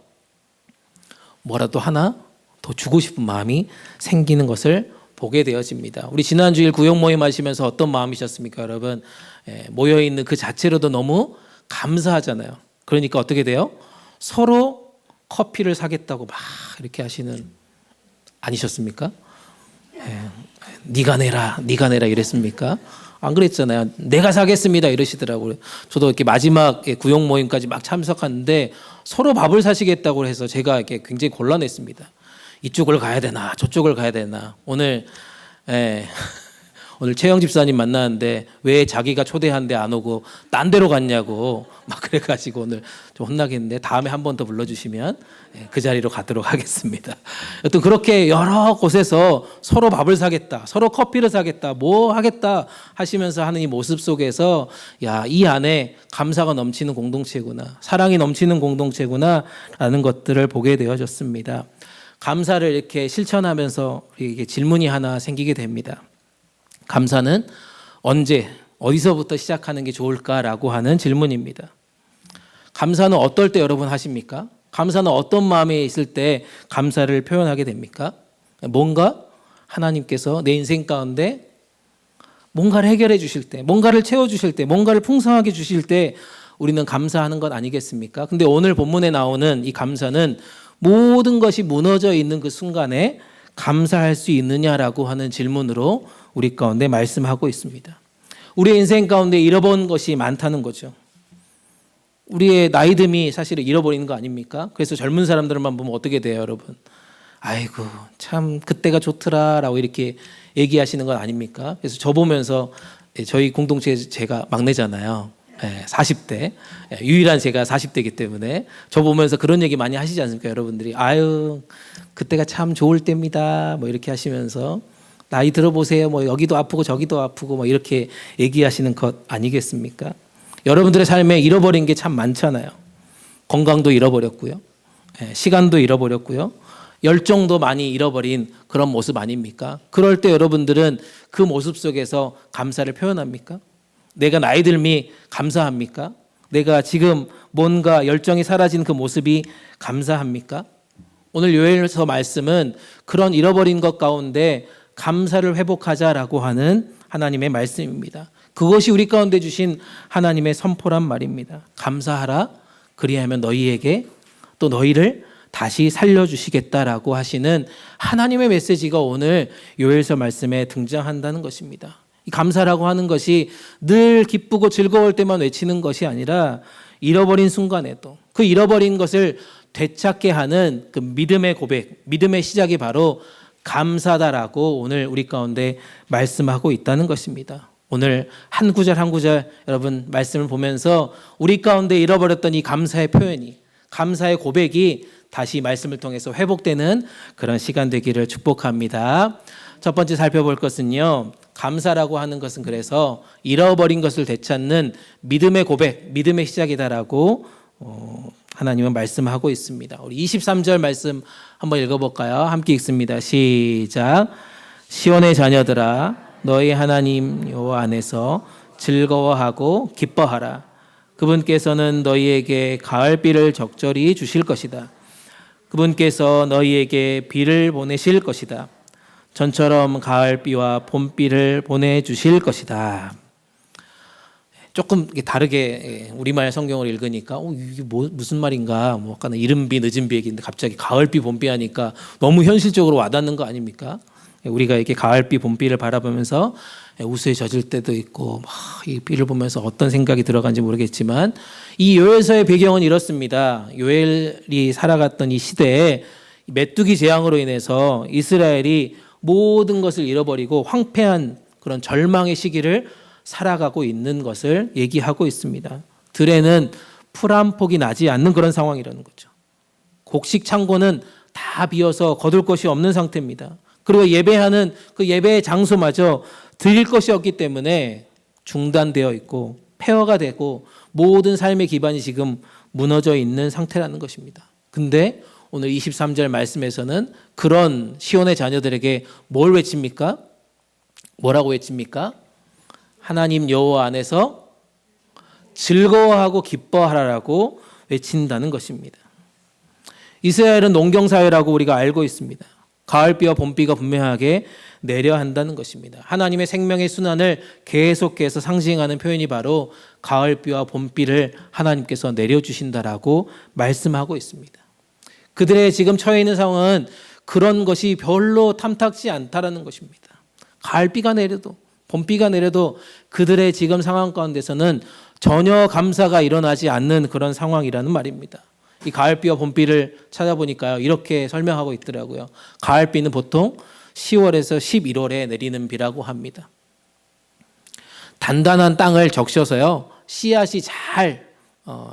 Speaker 1: 뭐라도 하나 더 주고 싶은 마음이 생기는 것을 보게 되어집니다. 우리 지난주일 구역 모임 하시면서 어떤 마음이셨습니까, 여러분? 모여있는 그 자체로도 너무 감사하잖아요. 그러니까 어떻게 돼요? 서로 커피를 사겠다고 막 이렇게 하시는, 아니셨습니까? 네가 내라 이랬습니까? 안 그랬잖아요. 내가 사겠습니다 이러시더라고요. 저도 이렇게 마지막 구역 모임까지 막 참석하는데 서로 밥을 사시겠다고 해서 제가 이렇게 굉장히 곤란했습니다. 이쪽을 가야 되나 저쪽을 가야 되나. 오늘 최영 집사님 만나는데 왜 자기가 초대한데 안 오고 딴 데로 갔냐고 막 그래가지고 오늘 좀 혼나겠는데 다음에 한 번 더 불러주시면 그 자리로 가도록 하겠습니다. 여튼 그렇게 여러 곳에서 서로 밥을 사겠다, 서로 커피를 사겠다, 뭐 하겠다 하시면서 하는 이 모습 속에서 야, 이 안에 감사가 넘치는 공동체구나, 사랑이 넘치는 공동체구나 라는 것들을 보게 되어졌습니다. 감사를 이렇게 실천하면서 우리에게 질문이 하나 생기게 됩니다. 감사는 언제, 어디서부터 시작하는 게 좋을까라고 하는 질문입니다. 감사는 어떨 때 여러분 하십니까? 감사는 어떤 마음에 있을 때 감사를 표현하게 됩니까? 뭔가 하나님께서 내 인생 가운데 뭔가를 해결해 주실 때, 뭔가를 채워 주실 때, 뭔가를 풍성하게 주실 때 우리는 감사하는 것 아니겠습니까? 근데 오늘 본문에 나오는 이 감사는 모든 것이 무너져 있는 그 순간에 감사할 수 있느냐라고 하는 질문으로 우리 가운데 말씀하고 있습니다. 우리의 인생 가운데 잃어버린 것이 많다는 거죠. 우리의 나이듦이 사실은 잃어버리는 거 아닙니까? 그래서 젊은 사람들만 보면 어떻게 돼요, 여러분? 아이고, 참 그때가 좋더라라고 이렇게 얘기하시는 건 아닙니까? 그래서 저 보면서 저희 공동체에서 제가 막내잖아요. 40대. 유일한 제가 40대이기 때문에 저 보면서 그런 얘기 많이 하시지 않습니까, 여러분들이? 아유, 그때가 참 좋을 때입니다. 뭐 이렇게 하시면서 나이 들어보세요. 뭐 여기도 아프고 저기도 아프고 뭐 이렇게 얘기하시는 것 아니겠습니까? 여러분들의 삶에 잃어버린 게 참 많잖아요. 건강도 잃어버렸고요. 시간도 잃어버렸고요. 열정도 많이 잃어버린 그런 모습 아닙니까? 그럴 때 여러분들은 그 모습 속에서 감사를 표현합니까? 내가 나이 들미 감사합니까? 내가 지금 뭔가 열정이 사라진 그 모습이 감사합니까? 오늘 요엘서 말씀은 그런 잃어버린 것 가운데 감사를 회복하자라고 하는 하나님의 말씀입니다. 그것이 우리 가운데 주신 하나님의 선포란 말입니다. 감사하라, 그리하면 너희에게 또 너희를 다시 살려주시겠다라고 하시는 하나님의 메시지가 오늘 요엘서 말씀에 등장한다는 것입니다. 이 감사라고 하는 것이 늘 기쁘고 즐거울 때만 외치는 것이 아니라 잃어버린 순간에도 그 잃어버린 것을 되찾게 하는 그 믿음의 고백, 믿음의 시작이 바로 감사다라고 오늘 우리 가운데 말씀하고 있다는 것입니다. 오늘 한 구절 한 구절 여러분 말씀을 보면서 우리 가운데 잃어버렸던 이 감사의 표현이, 감사의 고백이 다시 말씀을 통해서 회복되는 그런 시간 되기를 축복합니다. 첫 번째 살펴볼 것은요, 감사라고 하는 것은 그래서 잃어버린 것을 되찾는 믿음의 고백, 믿음의 시작이다라고 하나님은 말씀하고 있습니다. 우리 23절 말씀 한번 읽어볼까요? 함께 읽습니다. 시작. 시온의 자녀들아, 너희 하나님 여호와 안에서 즐거워하고 기뻐하라. 그분께서는 너희에게 가을비를 적절히 주실 것이다. 그분께서 너희에게 비를 보내실 것이다. 전처럼 가을비와 봄비를 보내주실 것이다. 조금 다르게 우리말 성경을 읽으니까 이게 무슨 말인가, 뭐 아까는 이른비 늦은비 얘기인데 갑자기 가을비 봄비 하니까 너무 현실적으로 와닿는 거 아닙니까? 우리가 이렇게 가을비, 봄비를 바라보면서 우수에 젖을 때도 있고 막 이 비를 보면서 어떤 생각이 들어간지 모르겠지만 이 요엘서의 배경은 이렇습니다. 요엘이 살아갔던 이 시대에 메뚜기 재앙으로 인해서 이스라엘이 모든 것을 잃어버리고 황폐한 그런 절망의 시기를 살아가고 있는 것을 얘기하고 있습니다. 들에는 풀 한 폭이 나지 않는 그런 상황이라는 거죠. 곡식 창고는 다 비어서 거둘 것이 없는 상태입니다. 그리고 예배하는 그 예배의 장소마저 드릴 것이 없기 때문에 중단되어 있고 폐허가 되고 모든 삶의 기반이 지금 무너져 있는 상태라는 것입니다. 근데 오늘 23절 말씀에서는 그런 시온의 자녀들에게 뭘 외칩니까? 뭐라고 외칩니까? 하나님 여호와 안에서 즐거워하고 기뻐하라라고 외친다는 것입니다. 이스라엘은 농경사회라고 우리가 알고 있습니다. 가을비와 봄비가 분명하게 내려 한다는 것입니다. 하나님의 생명의 순환을 계속해서 상징하는 표현이 바로 가을비와 봄비를 하나님께서 내려주신다라고 말씀하고 있습니다. 그들의 지금 처해 있는 상황은 그런 것이 별로 탐탁지 않다라는 것입니다. 가을비가 내려도 봄비가 내려도 그들의 지금 상황 가운데서는 전혀 감사가 일어나지 않는 그런 상황이라는 말입니다. 이 가을비와 봄비를 찾아보니까요, 이렇게 설명하고 있더라고요. 가을비는 보통 10월에서 11월에 내리는 비라고 합니다. 단단한 땅을 적셔서요, 씨앗이 잘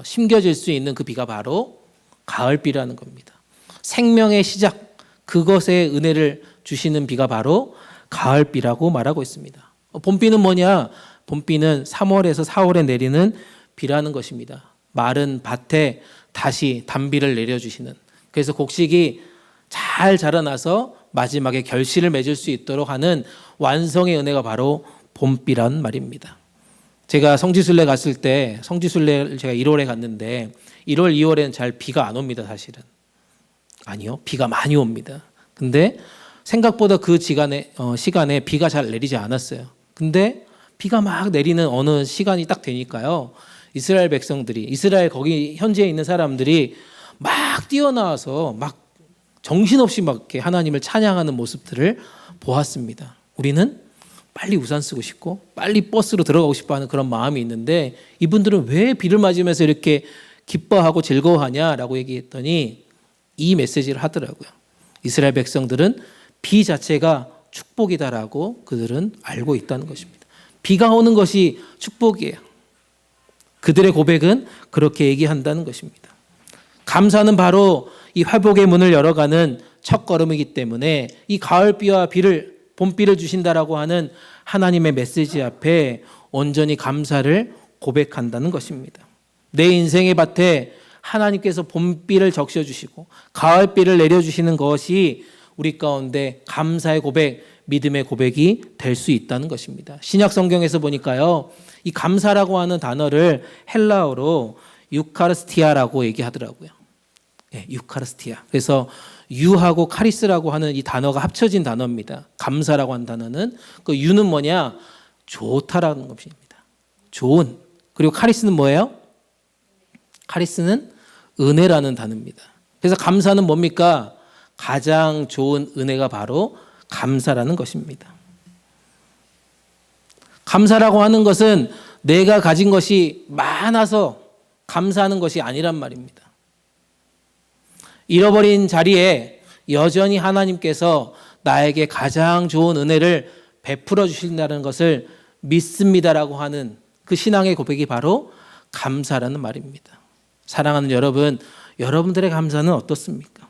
Speaker 1: 심겨질 수 있는 그 비가 바로 가을비라는 겁니다. 생명의 시작, 그것에 은혜를 주시는 비가 바로 가을비라고 말하고 있습니다. 봄비는 뭐냐? 봄비는 3월에서 4월에 내리는 비라는 것입니다. 마른 밭에 다시 단비를 내려주시는, 그래서 곡식이 잘 자라나서 마지막에 결실을 맺을 수 있도록 하는 완성의 은혜가 바로 봄비란 말입니다. 제가 성지순례 갔을 때, 성지순례를 제가 1월에 갔는데 1월, 2월에는 잘 비가 안 옵니다. 사실은 아니요, 비가 많이 옵니다. 근데 생각보다 그 시간에 비가 잘 내리지 않았어요. 근데 비가 막 내리는 어느 시간이 딱 되니까요, 이스라엘 백성들이, 이스라엘 거기 현지에 있는 사람들이 막 뛰어나와서 막 정신없이 막 이렇게 하나님을 찬양하는 모습들을 보았습니다. 우리는 빨리 우산 쓰고 싶고 빨리 버스로 들어가고 싶어 하는 그런 마음이 있는데, 이분들은 왜 비를 맞으면서 이렇게 기뻐하고 즐거워하냐라고 얘기했더니 이 메시지를 하더라고요. 이스라엘 백성들은 비 자체가 축복이다라고 그들은 알고 있다는 것입니다. 비가 오는 것이 축복이에요. 그들의 고백은 그렇게 얘기한다는 것입니다. 감사는 바로 이 회복의 문을 열어가는 첫걸음이기 때문에 이 가을비와 봄비를 주신다라고 하는 하나님의 메시지 앞에 온전히 감사를 고백한다는 것입니다. 내 인생의 밭에 하나님께서 봄비를 적셔주시고 가을비를 내려주시는 것이 우리 가운데 감사의 고백, 믿음의 고백이 될 수 있다는 것입니다. 신약 성경에서 보니까요, 이 감사라고 하는 단어를 헬라어로 유카르스티아라고 얘기하더라고요. 네, 유카르스티아. 그래서 유하고 카리스라고 하는 이 단어가 합쳐진 단어입니다. 감사라고 하는 단어는 그 유는 뭐냐? 좋다라는 것입니다. 좋은. 그리고 카리스는 뭐예요? 카리스는 은혜라는 단어입니다. 그래서 감사는 뭡니까? 가장 좋은 은혜가 바로 감사라는 것입니다. 감사라고 하는 것은 내가 가진 것이 많아서 감사하는 것이 아니란 말입니다. 잃어버린 자리에 여전히 하나님께서 나에게 가장 좋은 은혜를 베풀어 주신다는 것을 믿습니다라고 하는 그 신앙의 고백이 바로 감사라는 말입니다. 사랑하는 여러분, 여러분들의 감사는 어떻습니까?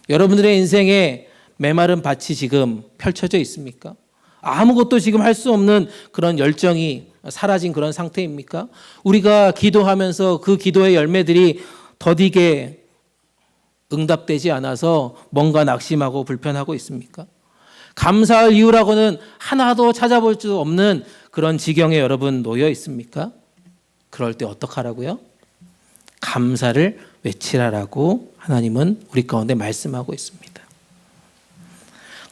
Speaker 1: 여러분들의 인생에 메마른 밭이 지금 펼쳐져 있습니까? 아무것도 지금 할 수 없는 그런 열정이 사라진 그런 상태입니까? 우리가 기도하면서 그 기도의 열매들이 더디게 응답되지 않아서 뭔가 낙심하고 불편하고 있습니까? 감사할 이유라고는 하나도 찾아볼 수 없는 그런 지경에 여러분 놓여 있습니까? 그럴 때 어떡하라고요? 감사를 외치라라고 하나님은 우리 가운데 말씀하고 있습니다.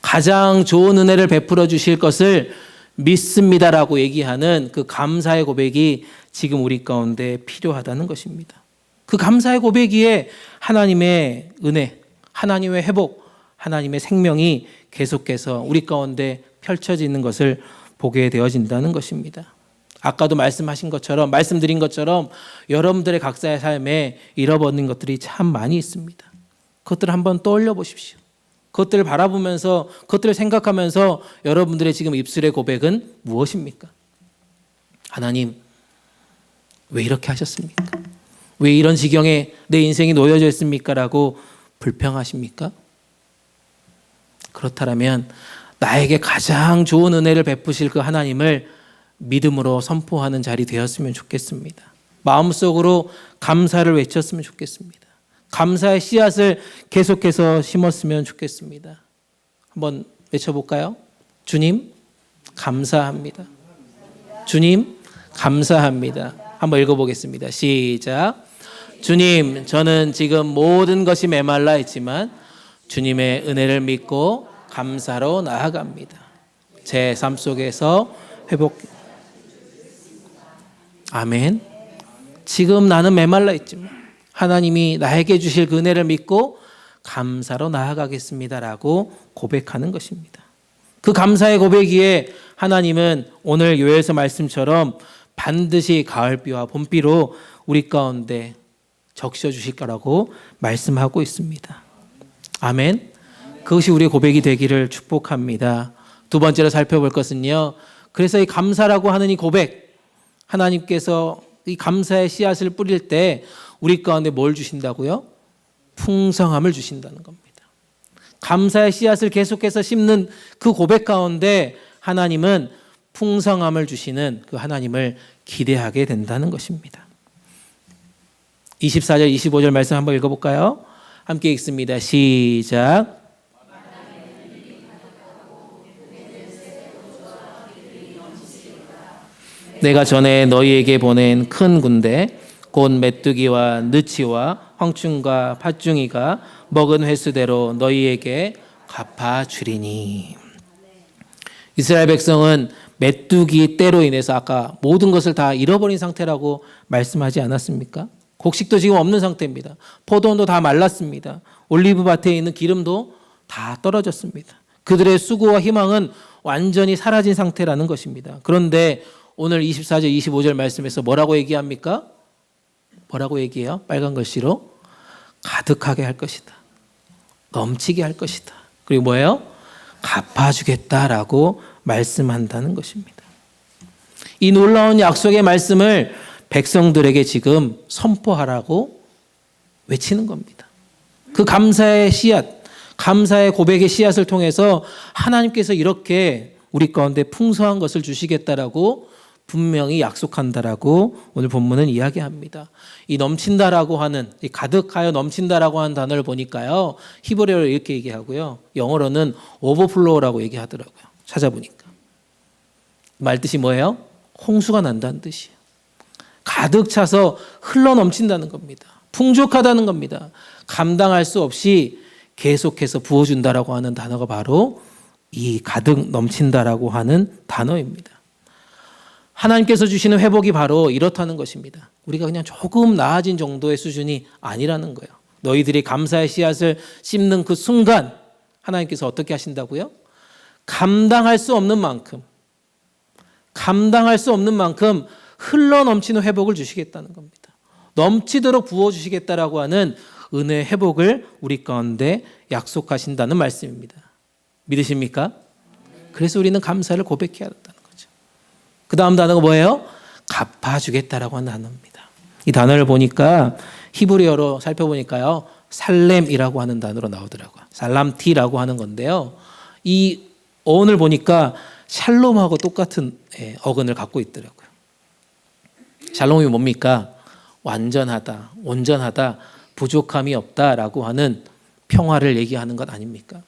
Speaker 1: 가장 좋은 은혜를 베풀어 주실 것을 믿습니다라고 얘기하는 그 감사의 고백이 지금 우리 가운데 필요하다는 것입니다. 그 감사의 고백이에 하나님의 은혜, 하나님의 회복, 하나님의 생명이 계속해서 우리 가운데 펼쳐지는 것을 보게 되어진다는 것입니다. 아까도 말씀드린 것처럼 여러분들의 각자의 삶에 잃어버린 것들이 참 많이 있습니다. 그것들을 한번 떠올려 보십시오. 그것들을 바라보면서, 그것들을 생각하면서 여러분들의 지금 입술의 고백은 무엇입니까? 하나님, 왜 이렇게 하셨습니까? 왜 이런 지경에 내 인생이 놓여져 있습니까? 라고 불평하십니까? 그렇다면 나에게 가장 좋은 은혜를 베푸실 그 하나님을 믿음으로 선포하는 자리 되었으면 좋겠습니다. 마음속으로 감사를 외쳤으면 좋겠습니다. 감사의 씨앗을 계속해서 심었으면 좋겠습니다. 한번 외쳐볼까요? 주님, 감사합니다. 주님, 감사합니다. 한번 읽어보겠습니다. 시작. 주님, 저는 지금 모든 것이 메말라 있지만 주님의 은혜를 믿고 감사로 나아갑니다. 제 삶 속에서 회복. 아멘. 지금 나는 메말라 있지만 하나님이 나에게 주실 그 은혜를 믿고 감사로 나아가겠습니다라고 고백하는 것입니다. 그 감사의 고백이에 하나님은 오늘 요엘서 말씀처럼 반드시 가을비와 봄비로 우리 가운데 적셔 주실 거라고 말씀하고 있습니다. 아멘. 그것이 우리의 고백이 되기를 축복합니다. 두 번째로 살펴볼 것은요. 그래서 이 감사라고 하는 이 고백, 하나님께서 이 감사의 씨앗을 뿌릴 때 우리 가운데 뭘 주신다고요? 풍성함을 주신다는 겁니다. 감사의 씨앗을 계속해서 심는 그 고백 가운데 하나님은 풍성함을 주시는 그 하나님을 기대하게 된다는 것입니다. 24절, 25절 말씀 한번 읽어볼까요? 함께 읽습니다. 시작. 내가 전에 너희에게 보낸 큰 군대 곧 메뚜기와 느치와 황충과 팥중이가 먹은 횟수대로 너희에게 갚아주리니. 이스라엘 백성은 메뚜기 떼로 인해서 아까 모든 것을 다 잃어버린 상태라고 말씀하지 않았습니까? 곡식도 지금 없는 상태입니다. 포도원도 다 말랐습니다. 올리브 밭에 있는 기름도 다 떨어졌습니다. 그들의 수고와 희망은 완전히 사라진 상태라는 것입니다. 그런데 오늘 24절 25절 말씀에서 뭐라고 얘기합니까? 뭐라고 얘기해요? 빨간 글씨로 가득하게 할 것이다. 넘치게 할 것이다. 그리고 뭐예요? 갚아주겠다라고 말씀한다는 것입니다. 이 놀라운 약속의 말씀을 백성들에게 지금 선포하라고 외치는 겁니다. 그 감사의 씨앗, 감사의 고백의 씨앗을 통해서 하나님께서 이렇게 우리 가운데 풍성한 것을 주시겠다라고 분명히 약속한다라고 오늘 본문은 이야기합니다. 이 넘친다라고 하는, 이 가득하여 넘친다라고 하는 단어를 보니까요, 히브리어로 이렇게 얘기하고요, 영어로는 overflow라고 얘기하더라고요. 찾아보니까 말 뜻이 뭐예요? 홍수가 난다는 뜻이에요. 가득 차서 흘러 넘친다는 겁니다. 풍족하다는 겁니다. 감당할 수 없이 계속해서 부어준다라고 하는 단어가 바로 이 가득 넘친다라고 하는 단어입니다. 하나님께서 주시는 회복이 바로 이렇다는 것입니다. 우리가 그냥 조금 나아진 정도의 수준이 아니라는 거예요. 너희들이 감사의 씨앗을 심는 그 순간 하나님께서 어떻게 하신다고요? 감당할 수 없는 만큼 흘러 넘치는 회복을 주시겠다는 겁니다. 넘치도록 부어주시겠다라고 하는 은혜의 회복을 우리 가운데 약속하신다는 말씀입니다. 믿으십니까? 그래서 우리는 감사를 고백해야 한다는 거죠. 그 다음 단어가 뭐예요? 갚아주겠다라고 하는 단어입니다. 이 단어를 보니까 히브리어로 살펴보니까요, 살렘이라고 하는 단어로 나오더라고요. 살람티라고 하는 건데요, 이 어원을 보니까 샬롬하고 똑같은 어근을 갖고 있더라고요. 샬롬이 뭡니까? 완전하다, 온전하다, 부족함이 없다라고 하는 평화를 얘기하는 것 아닙니까?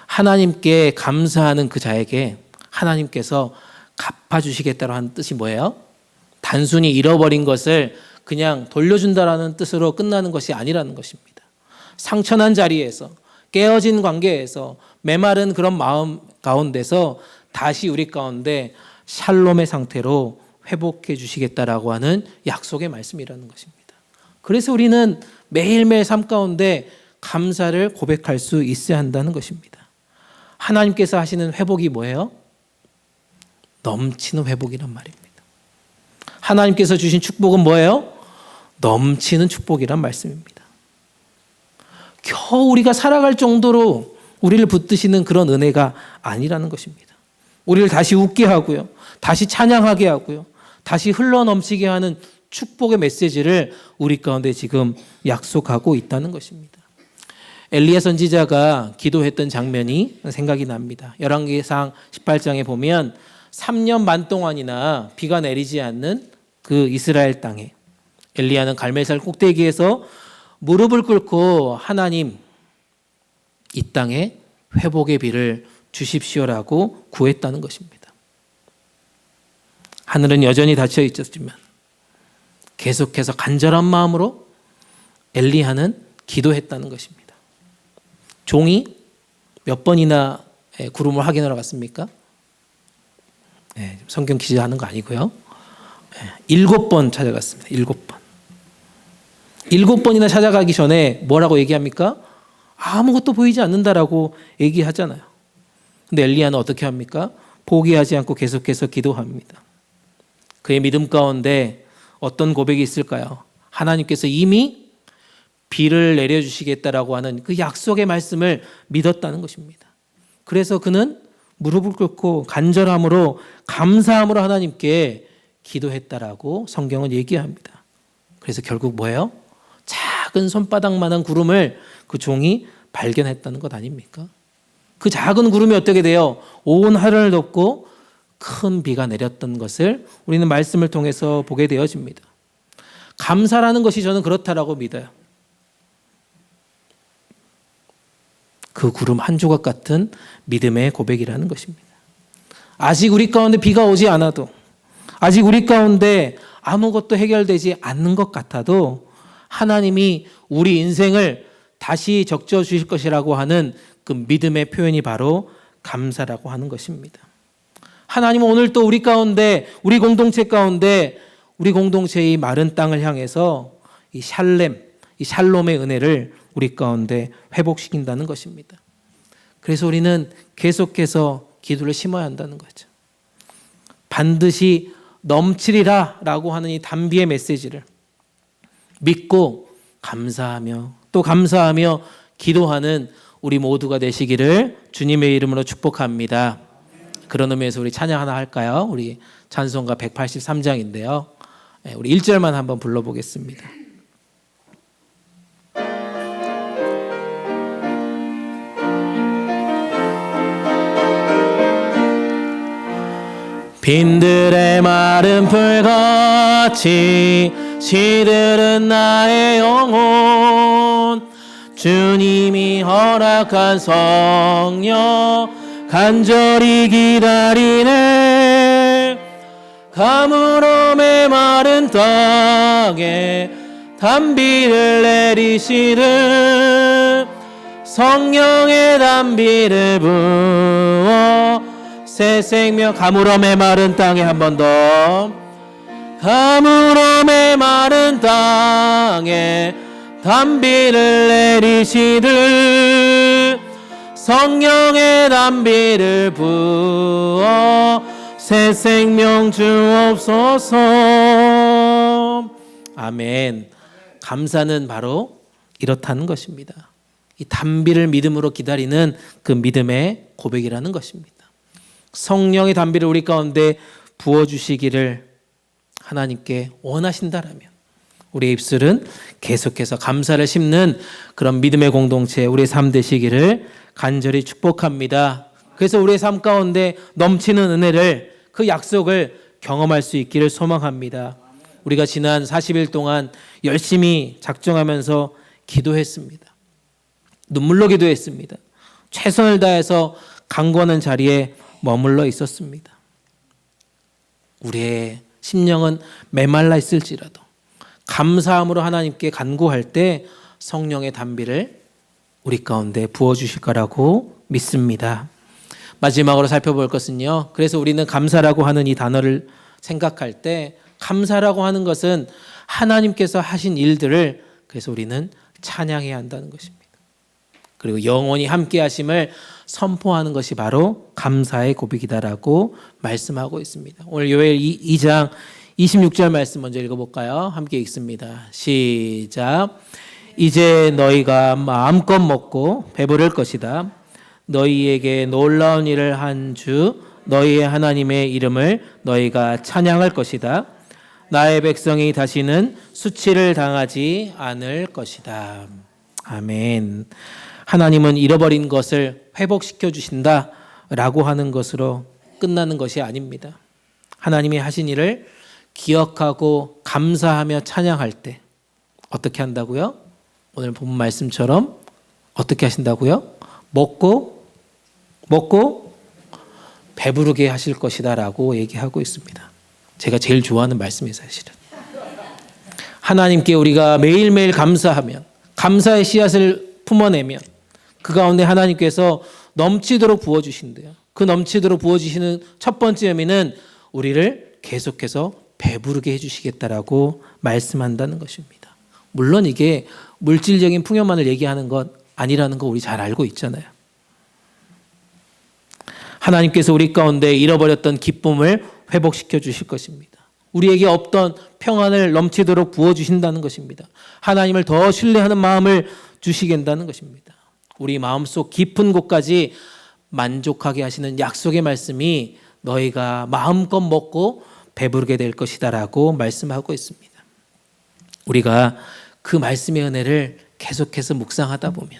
Speaker 1: 하나님께 감사하는 그 자에게 하나님께서 갚아주시겠다고 하는 뜻이 뭐예요? 단순히 잃어버린 것을 그냥 돌려준다라는 뜻으로 끝나는 것이 아니라는 것입니다. 상처난 자리에서, 깨어진 관계에서, 메마른 그런 마음 가운데서 다시 우리 가운데 샬롬의 상태로 회복해 주시겠다라고 하는 약속의 말씀이라는 것입니다. 그래서 우리는 매일매일 삶 가운데 감사를 고백할 수 있어야 한다는 것입니다. 하나님께서 하시는 회복이 뭐예요? 넘치는 회복이란 말입니다. 하나님께서 주신 축복은 뭐예요? 넘치는 축복이란 말씀입니다. 겨우 우리가 살아갈 정도로 우리를 붙드시는 그런 은혜가 아니라는 것입니다. 우리를 다시 웃게 하고요. 다시 찬양하게 하고요. 다시 흘러넘치게 하는 축복의 메시지를 우리 가운데 지금 약속하고 있다는 것입니다. 엘리야 선지자가 기도했던 장면이 생각이 납니다. 열왕기상 18장에 보면 3년 반 동안이나 비가 내리지 않는 그 이스라엘 땅에 엘리야는 갈멜산 꼭대기에서 무릎을 꿇고 하나님, 이 땅에 회복의 비를 주십시오라고 구했다는 것입니다. 하늘은 여전히 닫혀 있었지만 계속해서 간절한 마음으로 엘리야는 기도했다는 것입니다. 종이 몇 번이나 구름을 확인하러 갔습니까? 성경 기재하는 거 아니고요. 7번 찾아갔습니다. 7번. 7번이나 찾아가기 전에 뭐라고 얘기합니까? 아무것도 보이지 않는다라고 얘기하잖아요. 근데 엘리야는 어떻게 합니까? 포기하지 않고 계속해서 기도합니다. 그의 믿음 가운데 어떤 고백이 있을까요? 하나님께서 이미 비를 내려주시겠다라고 하는 그 약속의 말씀을 믿었다는 것입니다. 그래서 그는 무릎을 꿇고 간절함으로 감사함으로 하나님께 기도했다라고 성경은 얘기합니다. 그래서 결국 뭐예요? 작은 손바닥만한 구름을 그 종이 발견했다는 것 아닙니까? 그 작은 구름이 어떻게 돼요? 온 하늘을 덮고 큰 비가 내렸던 것을 우리는 말씀을 통해서 보게 되어집니다. 감사라는 것이 저는 그렇다라고 믿어요. 그 구름 한 조각 같은 믿음의 고백이라는 것입니다. 아직 우리 가운데 비가 오지 않아도, 아직 우리 가운데 아무것도 해결되지 않는 것 같아도 하나님이 우리 인생을 다시 적셔 주실 것이라고 하는 그 믿음의 표현이 바로 감사라고 하는 것입니다. 하나님은 오늘 또 우리 가운데, 우리 공동체 가운데, 우리 공동체의 마른 땅을 향해서 이 샬롬의 은혜를 우리 가운데 회복시킨다는 것입니다. 그래서 우리는 계속해서 기도를 심어야 한다는 거죠. 반드시 넘치리라 라고 하는 이 단비의 메시지를 믿고 감사하며 또 감사하며 기도하는 우리 모두가 되시기를 주님의 이름으로 축복합니다. 그런 의미에서 우리 찬양 하나 할까요? 우리 찬송가 183장인데요. 우리 1절만 한번 불러보겠습니다. 빈들의 마른 풀같이 시들은 나의 영혼 주님이 허락한 성령 간절히 기다리네 가물어 메마른 땅에 단비를 내리시는 성령의 단비를 부어 새 생명 가물어 메마른 땅에 한 번 더 가물어 메마른 땅에 단비를 내리시듯 성령의 단비를 부어 새 생명 주옵소서. 아멘. 감사는 바로 이렇다는 것입니다. 이 단비를 믿음으로 기다리는 그 믿음의 고백이라는 것입니다. 성령의 단비를 우리 가운데 부어주시기를 하나님께 원하신다라면 우리의 입술은 계속해서 감사를 심는 그런 믿음의 공동체 우리의 삶 되시기를 간절히 축복합니다. 그래서 우리의 삶 가운데 넘치는 은혜를 그 약속을 경험할 수 있기를 소망합니다. 우리가 지난 40일 동안 열심히 작정하면서 기도했습니다. 눈물로 기도했습니다. 최선을 다해서 강구하는 자리에 머물러 있었습니다. 우리의 심령은 메말라 있을지라도 감사함으로 하나님께 간구할 때 성령의 단비를 우리 가운데 부어주실 거라고 믿습니다. 마지막으로 살펴볼 것은요. 그래서 우리는 감사라고 하는 이 단어를 생각할 때 감사라고 하는 것은 하나님께서 하신 일들을 그래서 우리는 찬양해야 한다는 것입니다. 그리고 영원히 함께 하심을 선포하는 것이 바로 감사의 고백이다라고 말씀하고 있습니다. 오늘 요엘 2장 26절 말씀 먼저 읽어볼까요? 함께 읽습니다. 시작. 이제 너희가 마음껏 먹고 배부를 것이다. 너희에게 놀라운 일을 한 주 너희의 하나님의 이름을 너희가 찬양할 것이다. 나의 백성이 다시는 수치를 당하지 않을 것이다. 아멘. 하나님은 잃어버린 것을 회복시켜 주신다라고 하는 것으로 끝나는 것이 아닙니다. 하나님이 하신 일을 기억하고 감사하며 찬양할 때 어떻게 한다고요? 오늘 본 말씀처럼 어떻게 하신다고요? 먹고 배부르게 하실 것이다라고 얘기하고 있습니다. 제가 제일 좋아하는 말씀이에요, 사실은. 하나님께 우리가 매일매일 감사하면, 감사의 씨앗을 품어내면 그 가운데 하나님께서 넘치도록 부어주신대요. 그 넘치도록 부어주시는 첫 번째 의미는 우리를 계속해서 배부르게 해주시겠다라고 말씀한다는 것입니다. 물론 이게 물질적인 풍요만을 얘기하는 것 아니라는 거 우리 잘 알고 있잖아요. 하나님께서 우리 가운데 잃어버렸던 기쁨을 회복시켜 주실 것입니다. 우리에게 없던 평안을 넘치도록 부어주신다는 것입니다. 하나님을 더 신뢰하는 마음을 주시겠다는 것입니다. 우리 마음속 깊은 곳까지 만족하게 하시는 약속의 말씀이 너희가 마음껏 먹고 배부르게 될 것이다라고 말씀하고 있습니다. 우리가 그 말씀의 은혜를 계속해서 묵상하다 보면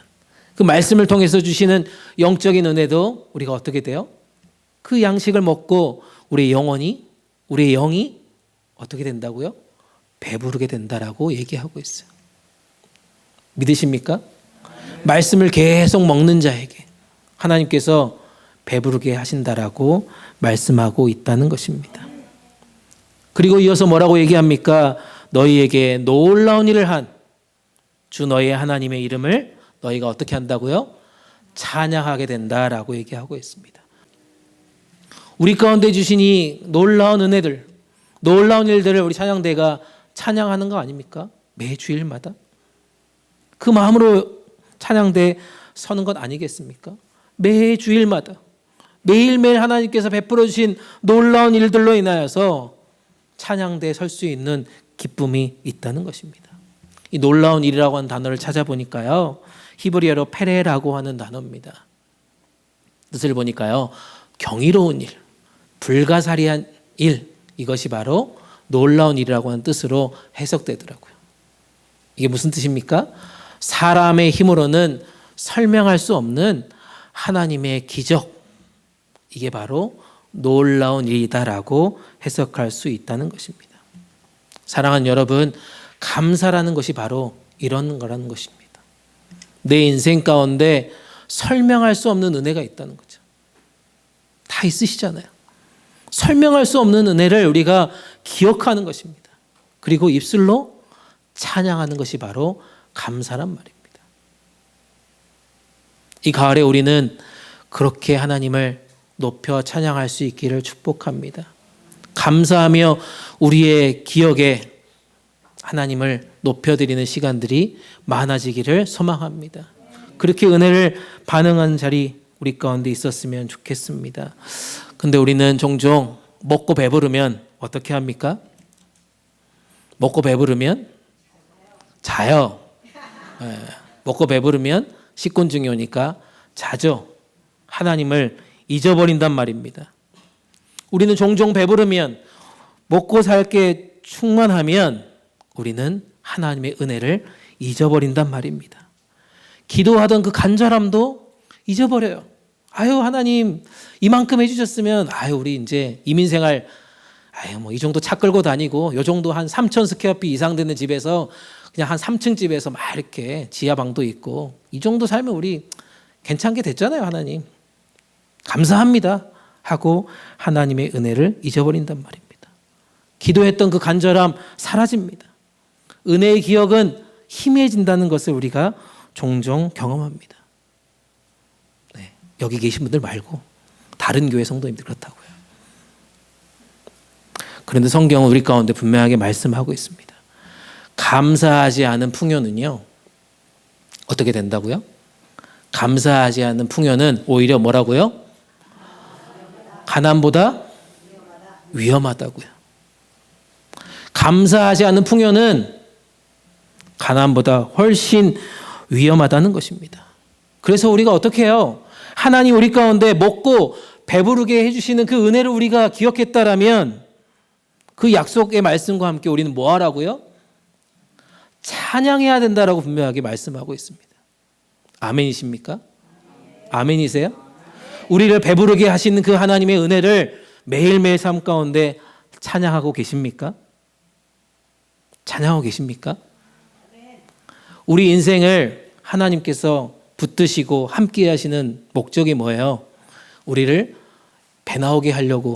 Speaker 1: 그 말씀을 통해서 주시는 영적인 은혜도 우리가 어떻게 돼요? 그 양식을 먹고 우리의 영이 어떻게 된다고요? 배부르게 된다라고 얘기하고 있어요. 믿으십니까? 말씀을 계속 먹는 자에게 하나님께서 배부르게 하신다라고 말씀하고 있다는 것입니다. 그리고 이어서 뭐라고 얘기합니까? 너희에게 놀라운 일을 한 주 너희의 하나님의 이름을 너희가 어떻게 한다고요? 찬양하게 된다라고 얘기하고 있습니다. 우리 가운데 주신 이 놀라운 은혜들, 놀라운 일들을 우리 찬양대가 찬양하는 거 아닙니까? 매 주일마다. 그 마음으로 찬양대에 서는 것 아니겠습니까? 매 주일마다 매일매일 하나님께서 베풀어 주신 놀라운 일들로 인하여서 찬양대에 설 수 있는 기쁨이 있다는 것입니다. 이 놀라운 일이라고 하는 단어를 찾아보니까요, 히브리어로 페레라고 하는 단어입니다. 뜻을 보니까요, 경이로운 일, 불가사리한 일, 이것이 바로 놀라운 일이라고 하는 뜻으로 해석되더라고요. 이게 무슨 뜻입니까? 사람의 힘으로는 설명할 수 없는 하나님의 기적, 이게 바로 놀라운 일이다라고 해석할 수 있다는 것입니다. 사랑하는 여러분, 감사라는 것이 바로 이런 거라는 것입니다. 내 인생 가운데 설명할 수 없는 은혜가 있다는 거죠. 다 있으시잖아요. 설명할 수 없는 은혜를 우리가 기억하는 것입니다. 그리고 입술로 찬양하는 것이 바로 감사란 말입니다. 이 가을에 우리는 그렇게 하나님을 높여 찬양할 수 있기를 축복합니다. 감사하며 우리의 기억에 하나님을 높여드리는 시간들이 많아지기를 소망합니다. 그렇게 은혜를 반응하는 자리 우리 가운데 있었으면 좋겠습니다. 근데 우리는 종종 먹고 배부르면 어떻게 합니까? 먹고 배부르면 자요. 먹고 배부르면 식곤증이 오니까 자죠. 하나님을 잊어버린단 말입니다. 우리는 종종 배부르면, 먹고 살 게 충만하면 우리는 하나님의 은혜를 잊어버린단 말입니다. 기도하던 그 간절함도 잊어버려요. 아유, 하나님 이만큼 해주셨으면, 아유, 우리 이제 이민생활, 아유, 뭐 이 정도 차 끌고 다니고 요 정도 한 3,000 스퀘어핏 이상 되는 집에서 그냥 한 3층 집에서 막 이렇게 지하방도 있고 이 정도 살면 우리 괜찮게 됐잖아요. 하나님 감사합니다 하고 하나님의 은혜를 잊어버린단 말입니다. 기도했던 그 간절함 사라집니다. 은혜의 기억은 희미해진다는 것을 우리가 종종 경험합니다. 네, 여기 계신 분들 말고 다른 교회 성도님들 그렇다고요. 그런데 성경은 우리 가운데 분명하게 말씀하고 있습니다. 감사하지 않은 풍요는요, 어떻게 된다고요? 감사하지 않는 풍요는 오히려 뭐라고요? 가난보다 위험하다고요. 감사하지 않는 풍요는 가난보다 훨씬 위험하다는 것입니다. 그래서 우리가 어떻게 해요? 하나님 우리 가운데 먹고 배부르게 해주시는 그 은혜를 우리가 기억했다라면 그 약속의 말씀과 함께 우리는 뭐 하라고요? 찬양해야 된다라고 분명하게 말씀하고 있습니다. 아멘이십니까? 아멘이세요? 우리를 배부르게 하시는 그 하나님의 은혜를 매일매일 삶 가운데 찬양하고 계십니까? 찬양하고 계십니까? 우리 인생을 하나님께서 붙드시고 함께 하시는 목적이 뭐예요? 우리를 배 나오게 하려고,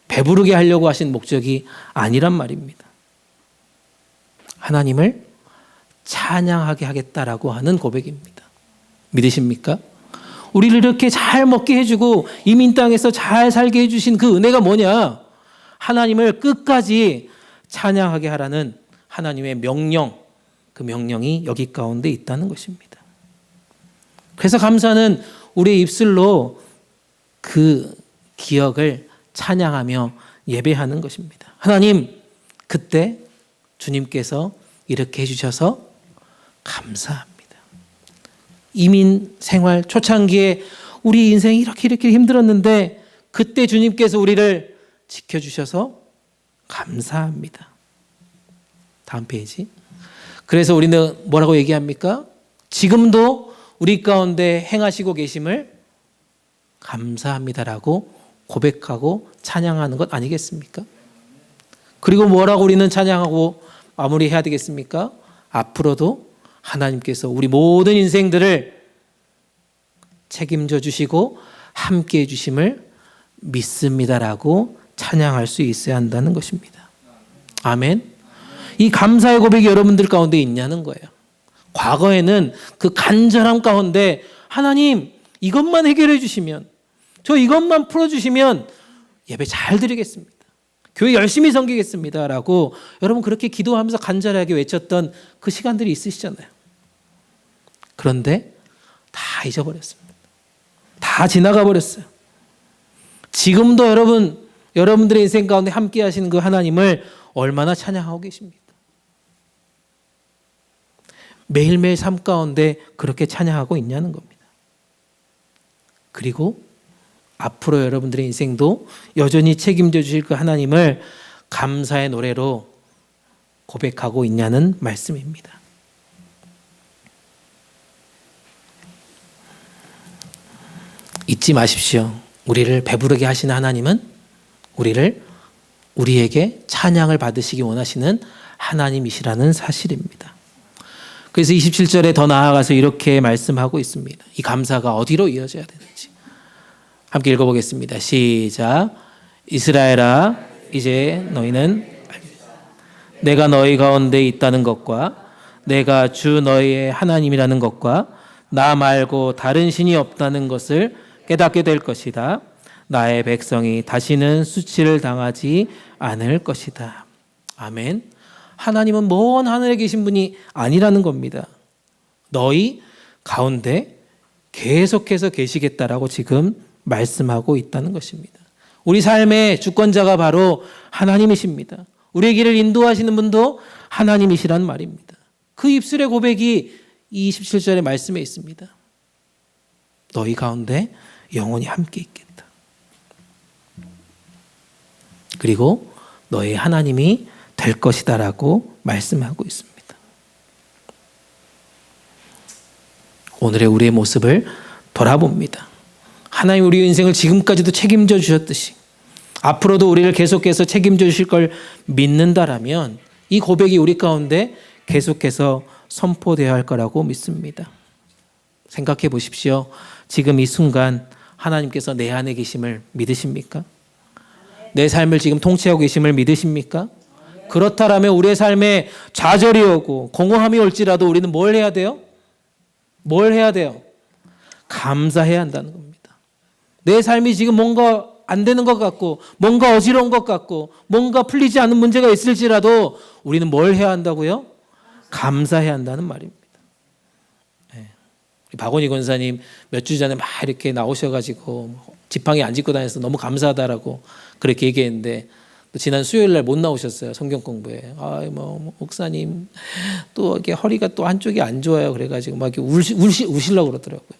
Speaker 1: 배부르게 하려고 하신 목적이 아니란 말입니다. 하나님을 찬양하게 하겠다라고 하는 고백입니다. 믿으십니까? 우리를 이렇게 잘 먹게 해주고 이민 땅에서 잘 살게 해주신 그 은혜가 뭐냐? 하나님을 끝까지 찬양하게 하라는 하나님의 명령, 그 명령이 여기 가운데 있다는 것입니다. 그래서 감사는 우리의 입술로 그 기억을 찬양하며 예배하는 것입니다. 하나님, 그때 주님께서 이렇게 해주셔서 감사합니다. 이민 생활 초창기에 우리 인생이 이렇게 힘들었는데 그때 주님께서 우리를 지켜주셔서 감사합니다. 다음 페이지. 그래서 우리는 뭐라고 얘기합니까? 지금도 우리 가운데 행하시고 계심을 감사합니다라고 고백하고 찬양하는 것 아니겠습니까? 그리고 뭐라고 우리는 찬양하고 마무리해야 되겠습니까? 앞으로도 하나님께서 우리 모든 인생들을 책임져 주시고 함께 해 주심을 믿습니다라고 찬양할 수 있어야 한다는 것입니다. 아멘. 이 감사의 고백이 여러분들 가운데 있냐는 거예요. 과거에는 그 간절함 가운데 하나님 이것만 해결해 주시면, 저 이것만 풀어주시면 예배 잘 드리겠습니다. 교회 열심히 섬기겠습니다. 라고 여러분 그렇게 기도하면서 간절하게 외쳤던 그 시간들이 있으시잖아요. 그런데 다 잊어버렸습니다. 다 지나가 버렸어요. 지금도 여러분들의 인생 가운데 함께 하시는 그 하나님을 얼마나 찬양하고 계십니까? 매일매일 삶 가운데 그렇게 찬양하고 있냐는 겁니다. 그리고 앞으로 여러분들의 인생도 여전히 책임져 주실 그 하나님을 감사의 노래로 고백하고 있냐는 말씀입니다. 잊지 마십시오. 우리를 배부르게 하시는 하나님은 우리에게 찬양을 받으시기 원하시는 하나님이시라는 사실입니다. 그래서 27절에 더 나아가서 이렇게 말씀하고 있습니다. 이 감사가 어디로 이어져야 되는지. 함께 읽어보겠습니다. 시작. 이스라엘아, 이제 너희는 내가 너희 가운데 있다는 것과 내가 주 너희의 하나님이라는 것과 나 말고 다른 신이 없다는 것을 깨닫게 될 것이다. 나의 백성이 다시는 수치를 당하지 않을 것이다. 아멘. 하나님은 먼 하늘에 계신 분이 아니라는 겁니다. 너희 가운데 계속해서 계시겠다라고 지금 말씀하고 있다는 것입니다. 우리 삶의 주권자가 바로 하나님이십니다. 우리의 길을 인도하시는 분도 하나님이시란 말입니다. 그 입술의 고백이 이 27절의 말씀에 있습니다. 너희 가운데 영원히 함께 있겠다. 그리고 너희 하나님이 될 것이다라고 말씀하고 있습니다. 오늘의 우리의 모습을 돌아봅니다. 하나님 우리 인생을 지금까지도 책임져 주셨듯이 앞으로도 우리를 계속해서 책임져 주실 걸 믿는다라면 이 고백이 우리 가운데 계속해서 선포되어야 할 거라고 믿습니다. 생각해 보십시오. 지금 이 순간 하나님께서 내 안에 계심을 믿으십니까? 내 삶을 지금 통치하고 계심을 믿으십니까? 그렇다라면 우리의 삶에 좌절이 오고 공허함이 올지라도 우리는 뭘 해야 돼요? 뭘 해야 돼요? 감사해야 한다는 겁니다. 내 삶이 지금 뭔가 안 되는 것 같고 뭔가 어지러운 것 같고 뭔가 풀리지 않는 문제가 있을지라도 우리는 뭘 해야 한다고요? 감사해야 한다는 말입니다. 네. 박원희 권사님 몇 주 전에 막 이렇게 나오셔가지고 지팡이 안 짚고 다녀서 너무 감사하다라고 그렇게 얘기했는데 또 지난 수요일 날 못 나오셨어요. 성경 공부에. 목사님 또 이렇게 허리가 또 한쪽이 안 좋아요. 그래가지고 막 이렇게 우시려고 그러더라고요.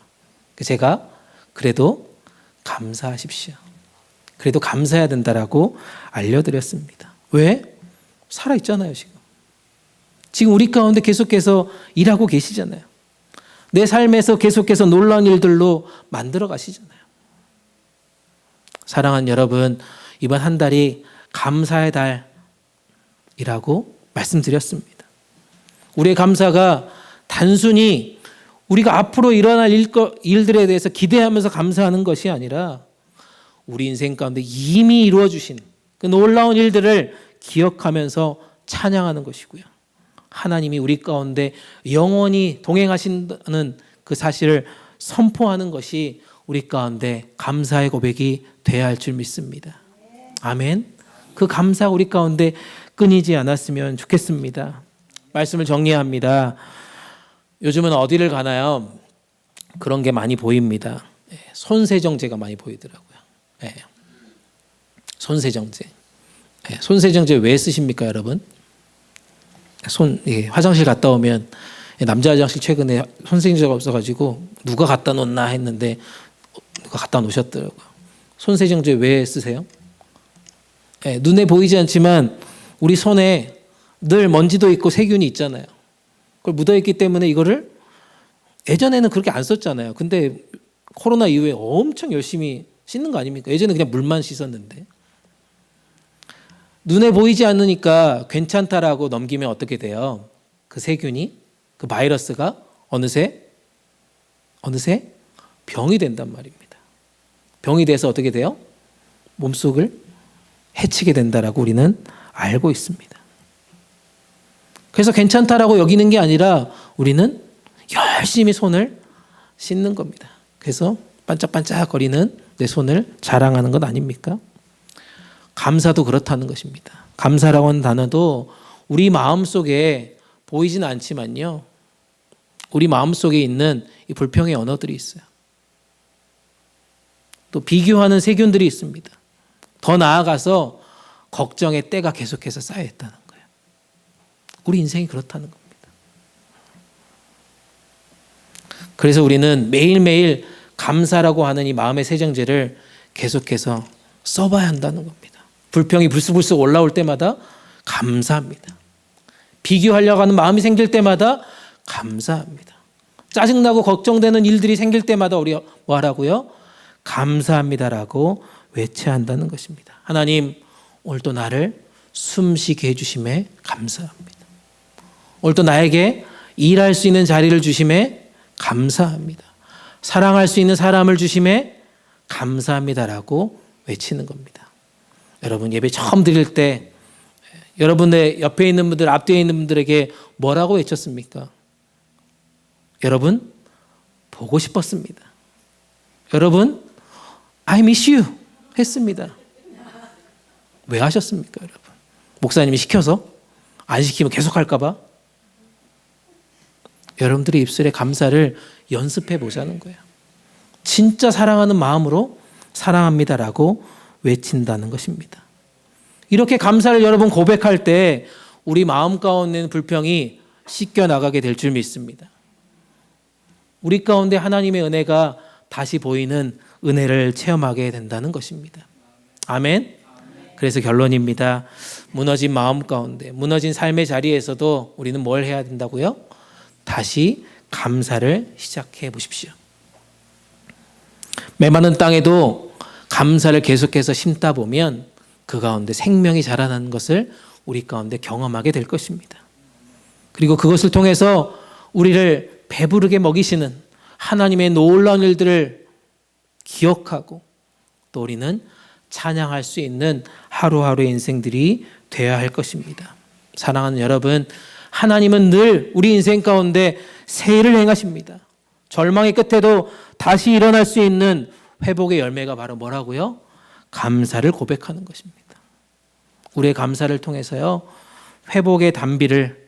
Speaker 1: 제가 그래도 감사하십시오. 그래도 감사해야 된다라고 알려드렸습니다. 왜? 살아있잖아요, 지금. 지금 우리 가운데 계속해서 일하고 계시잖아요. 내 삶에서 계속해서 놀라운 일들로 만들어 가시잖아요. 사랑하는 여러분, 이번 한 달이 감사의 달이라고 말씀드렸습니다. 우리의 감사가 단순히 우리가 앞으로 일어날 일들에 대해서 기대하면서 감사하는 것이 아니라 우리 인생 가운데 이미 이루어 주신 그 놀라운 일들을 기억하면서 찬양하는 것이고요. 하나님이 우리 가운데 영원히 동행하신다는 그 사실을 선포하는 것이 우리 가운데 감사의 고백이 되어야 할 줄 믿습니다. 아멘. 그 감사 우리 가운데 끊이지 않았으면 좋겠습니다. 말씀을 정리합니다. 요즘은 어디를 가나요? 그런 게 많이 보입니다. 손세정제가 많이 보이더라고요. 손세정제. 손세정제 왜 쓰십니까, 여러분? 화장실 갔다 오면 남자 화장실 최근에 손세정제가 없어가지고 누가 갖다 놓나 했는데 누가 갖다 놓으셨더라고요. 손세정제 왜 쓰세요? 눈에 보이지 않지만 우리 손에 늘 먼지도 있고 세균이 있잖아요. 그걸 묻어있기 때문에 이거를 예전에는 그렇게 안 썼잖아요. 근데 코로나 이후에 엄청 열심히 씻는 거 아닙니까? 예전에 그냥 물만 씻었는데. 눈에 보이지 않으니까 괜찮다라고 넘기면 어떻게 돼요? 그 세균이, 그 바이러스가 어느새 병이 된단 말입니다. 병이 돼서 어떻게 돼요? 몸속을 해치게 된다라고 우리는 알고 있습니다. 그래서 괜찮다라고 여기는 게 아니라 우리는 열심히 손을 씻는 겁니다. 그래서 반짝반짝거리는 내 손을 자랑하는 것 아닙니까? 감사도 그렇다는 것입니다. 감사라고 하는 단어도 우리 마음속에 보이진 않지만요. 우리 마음속에 있는 이 불평의 언어들이 있어요. 또 비교하는 세균들이 있습니다. 더 나아가서 걱정의 때가 계속해서 쌓여있다는 거예요. 우리 인생이 그렇다는 겁니다. 그래서 우리는 매일매일 감사라고 하는 이 마음의 세정제를 계속해서 써봐야 한다는 겁니다. 불평이 불쑥불쑥 올라올 때마다 감사합니다. 비교하려고 하는 마음이 생길 때마다 감사합니다. 짜증나고 걱정되는 일들이 생길 때마다 우리 뭐 하라고요? 감사합니다라고 외쳐야 한다는 것입니다. 하나님, 오늘 또 나를 숨쉬게 해주심에 감사합니다. 오늘 또 나에게 일할 수 있는 자리를 주심에 감사합니다. 사랑할 수 있는 사람을 주심에 감사합니다라고 외치는 겁니다. 여러분, 예배 처음 드릴 때 여러분의 옆에 있는 분들, 앞뒤에 있는 분들에게 뭐라고 외쳤습니까? 여러분, 보고 싶었습니다. 여러분, I miss you 했습니다. 왜 하셨습니까, 여러분? 목사님이 시켜서? 안 시키면 계속 할까 봐? 여러분들의 입술에 감사를 연습해 보자는 거예요. 진짜 사랑하는 마음으로 사랑합니다라고 외친다는 것입니다. 이렇게 감사를 여러분 고백할 때 우리 마음 가운데 있는 불평이 씻겨 나가게 될 줄 믿습니다. 우리 가운데 하나님의 은혜가 다시 보이는 은혜를 체험하게 된다는 것입니다. 아멘. 그래서 결론입니다. 무너진 마음 가운데, 무너진 삶의 자리에서도 우리는 뭘 해야 된다고요? 다시 감사를 시작해 보십시오. 메마른 땅에도 감사를 계속해서 심다 보면 그 가운데 생명이 자라나는 것을 우리 가운데 경험하게 될 것입니다. 그리고 그것을 통해서 우리를 배부르게 먹이시는 하나님의 놀라운 일들을 기억하고 또 우리는 찬양할 수 있는 하루하루의 인생들이 되어야 할 것입니다. 사랑하는 여러분, 하나님은 늘 우리 인생 가운데 새 일을 행하십니다. 절망의 끝에도 다시 일어날 수 있는 회복의 열매가 바로 뭐라고요? 감사를 고백하는 것입니다. 우리의 감사를 통해서요, 회복의 단비를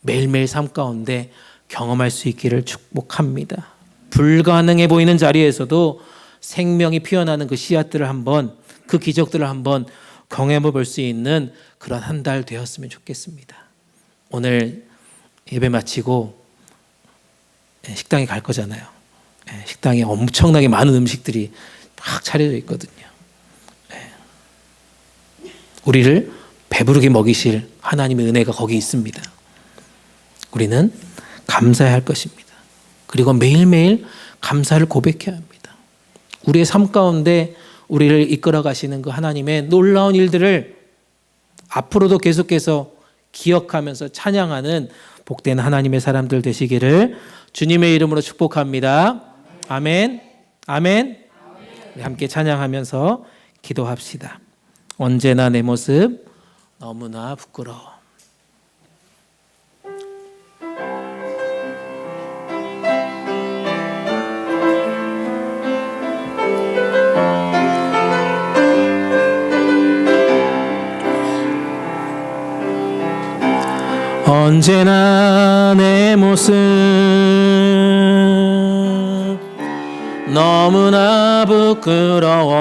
Speaker 1: 매일매일 삶 가운데 경험할 수 있기를 축복합니다. 불가능해 보이는 자리에서도 생명이 피어나는 그 씨앗들을 한번, 그 기적들을 한번 경험해 볼 수 있는 그런 한 달 되었으면 좋겠습니다. 오늘 예배 마치고 식당에 갈 거잖아요. 식당에 엄청나게 많은 음식들이 막 차려져 있거든요. 우리를 배부르게 먹이실 하나님의 은혜가 거기 있습니다. 우리는 감사해야 할 것입니다. 그리고 매일매일 감사를 고백해야 합니다. 우리의 삶 가운데 우리를 이끌어 가시는 그 하나님의 놀라운 일들을 앞으로도 계속해서 기억하면서 찬양하는 복된 하나님의 사람들 되시기를 주님의 이름으로 축복합니다. 아멘. 아멘. 우리 함께 찬양하면서 기도합시다. 언제나 내 모습 너무나 부끄러워. 언제나 내 모습 너무나 부끄러워.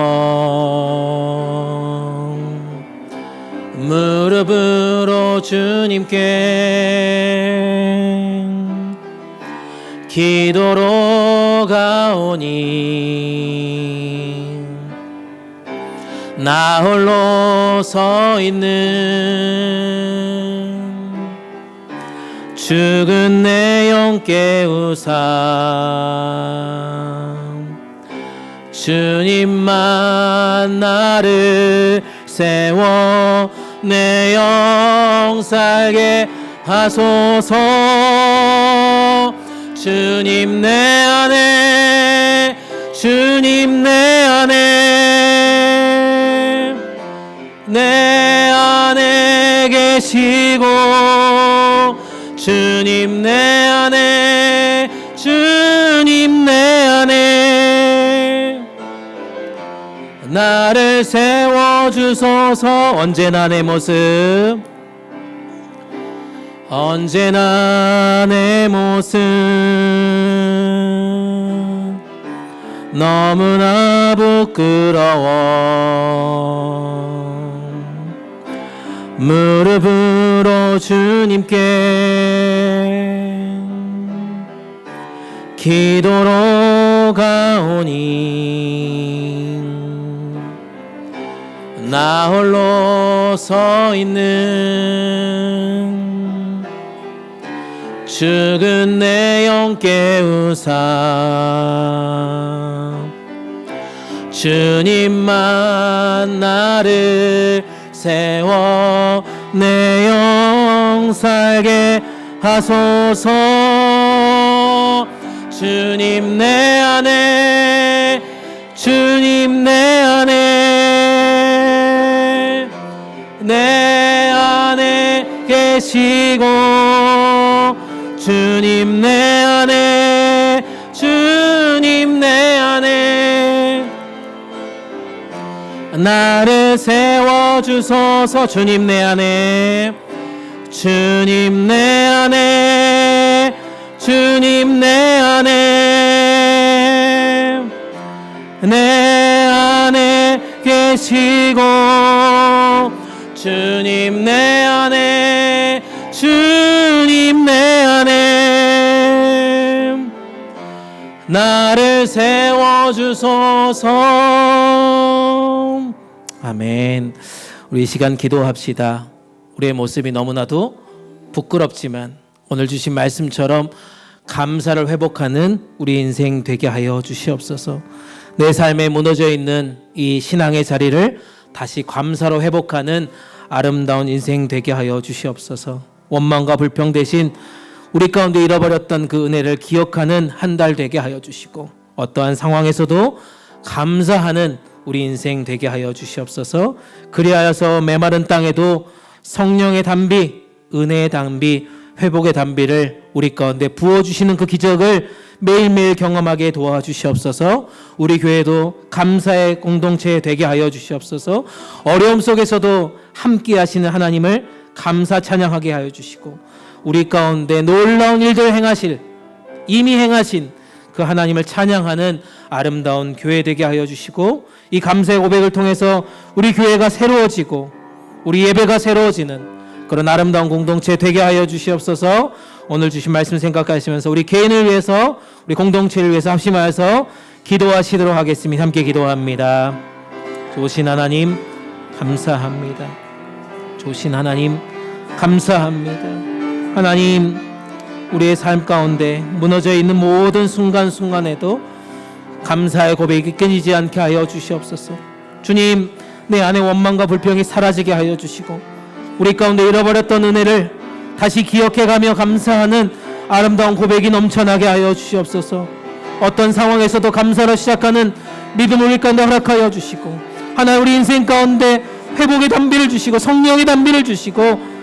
Speaker 1: 무릎으로 주님께 기도로 가오니 나 홀로 서 있는 죽은 내 영 깨우사 주님만 나를 세워 내 영 살게 하소서. 주님 내 안에 주님 내 안에 내 안에 계시고 주님 내 안에 주님 내 안에 나를 세워주소서. 언제나 내 모습 언제나 내 모습 너무나 부끄러워. 무릎으로 주님께 기도로 가오니 나 홀로 서 있는 죽은 내 영 깨우사 주님만 나를 세워 내 영 살게 하소서. 주님 내 안에 주님 내 안에 내 안에 계시고 주님 내 안에 주님 내 안에 나를 세워주소서. 주님 내 안에 주님 내 안에 주님 내 안에 내 안에 계시고 주님 내 안에 주님 내 안에 나를 세워주소서. 아멘. 우리 이 시간 기도합시다. 우리의 모습이 너무나도 부끄럽지만 오늘 주신 말씀처럼 감사를 회복하는 우리 인생 되게 하여 주시옵소서. 내 삶에 무너져 있는 이 신앙의 자리를 다시 감사로 회복하는 아름다운 인생 되게 하여 주시옵소서. 원망과 불평 대신 우리 가운데 잃어버렸던 그 은혜를 기억하는 한 달 되게 하여 주시고 어떠한 상황에서도 감사하는 우리 인생 되게 하여 주시옵소서. 그리하여서 메마른 땅에도 성령의 담비, 은혜의 담비, 회복의 담비를 우리 가운데 부어주시는 그 기적을 매일매일 경험하게 도와주시옵소서. 우리 교회도 감사의 공동체 되게 하여 주시옵소서. 어려움 속에서도 함께 하시는 하나님을 감사 찬양하게 하여 주시고 우리 가운데 놀라운 일들을 행하실, 이미 행하신 그 하나님을 찬양하는 아름다운 교회 되게 하여 주시고, 이 감사의 고백을 통해서 우리 교회가 새로워지고 우리 예배가 새로워지는 그런 아름다운 공동체 되게 하여 주시옵소서. 오늘 주신 말씀 생각하시면서 우리 개인을 위해서, 우리 공동체를 위해서 합심하여서 기도하시도록 하겠습니다. 함께 기도합니다. 좋으신 하나님 감사합니다. 좋으신 하나님 감사합니다. 하나님, 우리의 삶 가운데 무너져 있는 모든 순간순간에도 감사의 고백이 끊이지 않게 하여 주시옵소서. 주님, 내 안에 원망과 불평이 사라지게 하여 주시고, 우리 가운데 잃어버렸던 은혜를 다시 기억해가며 감사하는 아름다운 고백이 넘쳐나게 하여 주시옵소서. 어떤 상황에서도 감사로 시작하는 믿음을 우리 가운데 허락하여 주시고, 하나님, 우리 인생 가운데 회복의 단비를 주시고 성령의 단비를 주시고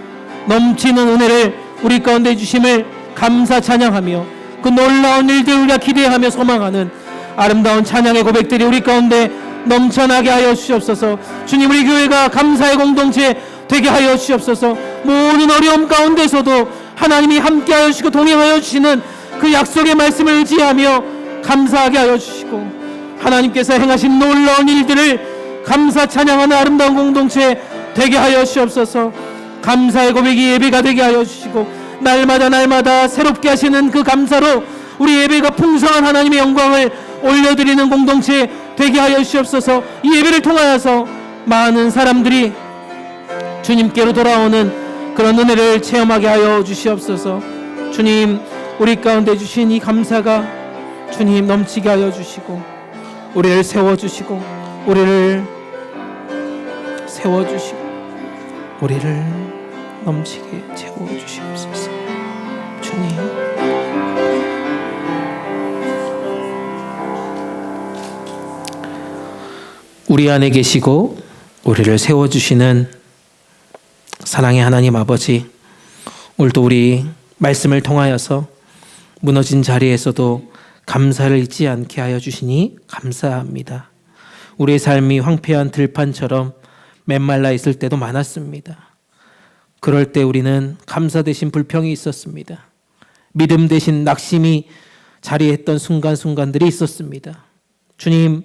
Speaker 1: 넘치는 은혜를 우리 가운데 주심을 감사 찬양하며, 그 놀라운 일들을 우리가 기대하며 소망하는 아름다운 찬양의 고백들이 우리 가운데 넘쳐나게 하여 주시옵소서. 주님, 우리 교회가 감사의 공동체 되게 하여 주시옵소서. 모든 어려움 가운데서도 하나님이 함께하여 주시고 동행하여 주시는 그 약속의 말씀을 의지하며 감사하게 하여 주시고, 하나님께서 행하신 놀라운 일들을 감사 찬양하는 아름다운 공동체 되게 하여 주시옵소서. 감사의 고백이 예배가 되게 하여 주시고, 날마다 새롭게 하시는 그 감사로 우리 예배가 풍성한 하나님의 영광을 올려드리는 공동체 되게 하여 주시옵소서. 이 예배를 통하여서 많은 사람들이 주님께로 돌아오는 그런 은혜를 체험하게 하여 주시옵소서. 주님, 우리 가운데 주신 이 감사가 주님 넘치게 하여 주시고, 우리를 세워주시고, 우리를 세워주시고, 우리를 넘치게 채워주시옵소서. 주님, 우리 안에 계시고 우리를 세워주시는 사랑의 하나님 아버지, 오늘도 우리 말씀을 통하여서 무너진 자리에서도 감사를 잊지 않게 하여 주시니 감사합니다. 우리의 삶이 황폐한 들판처럼 메말라 있을 때도 많았습니다. 그럴 때 우리는 감사 대신 불평이 있었습니다. 믿음 대신 낙심이 자리했던 순간순간들이 있었습니다. 주님,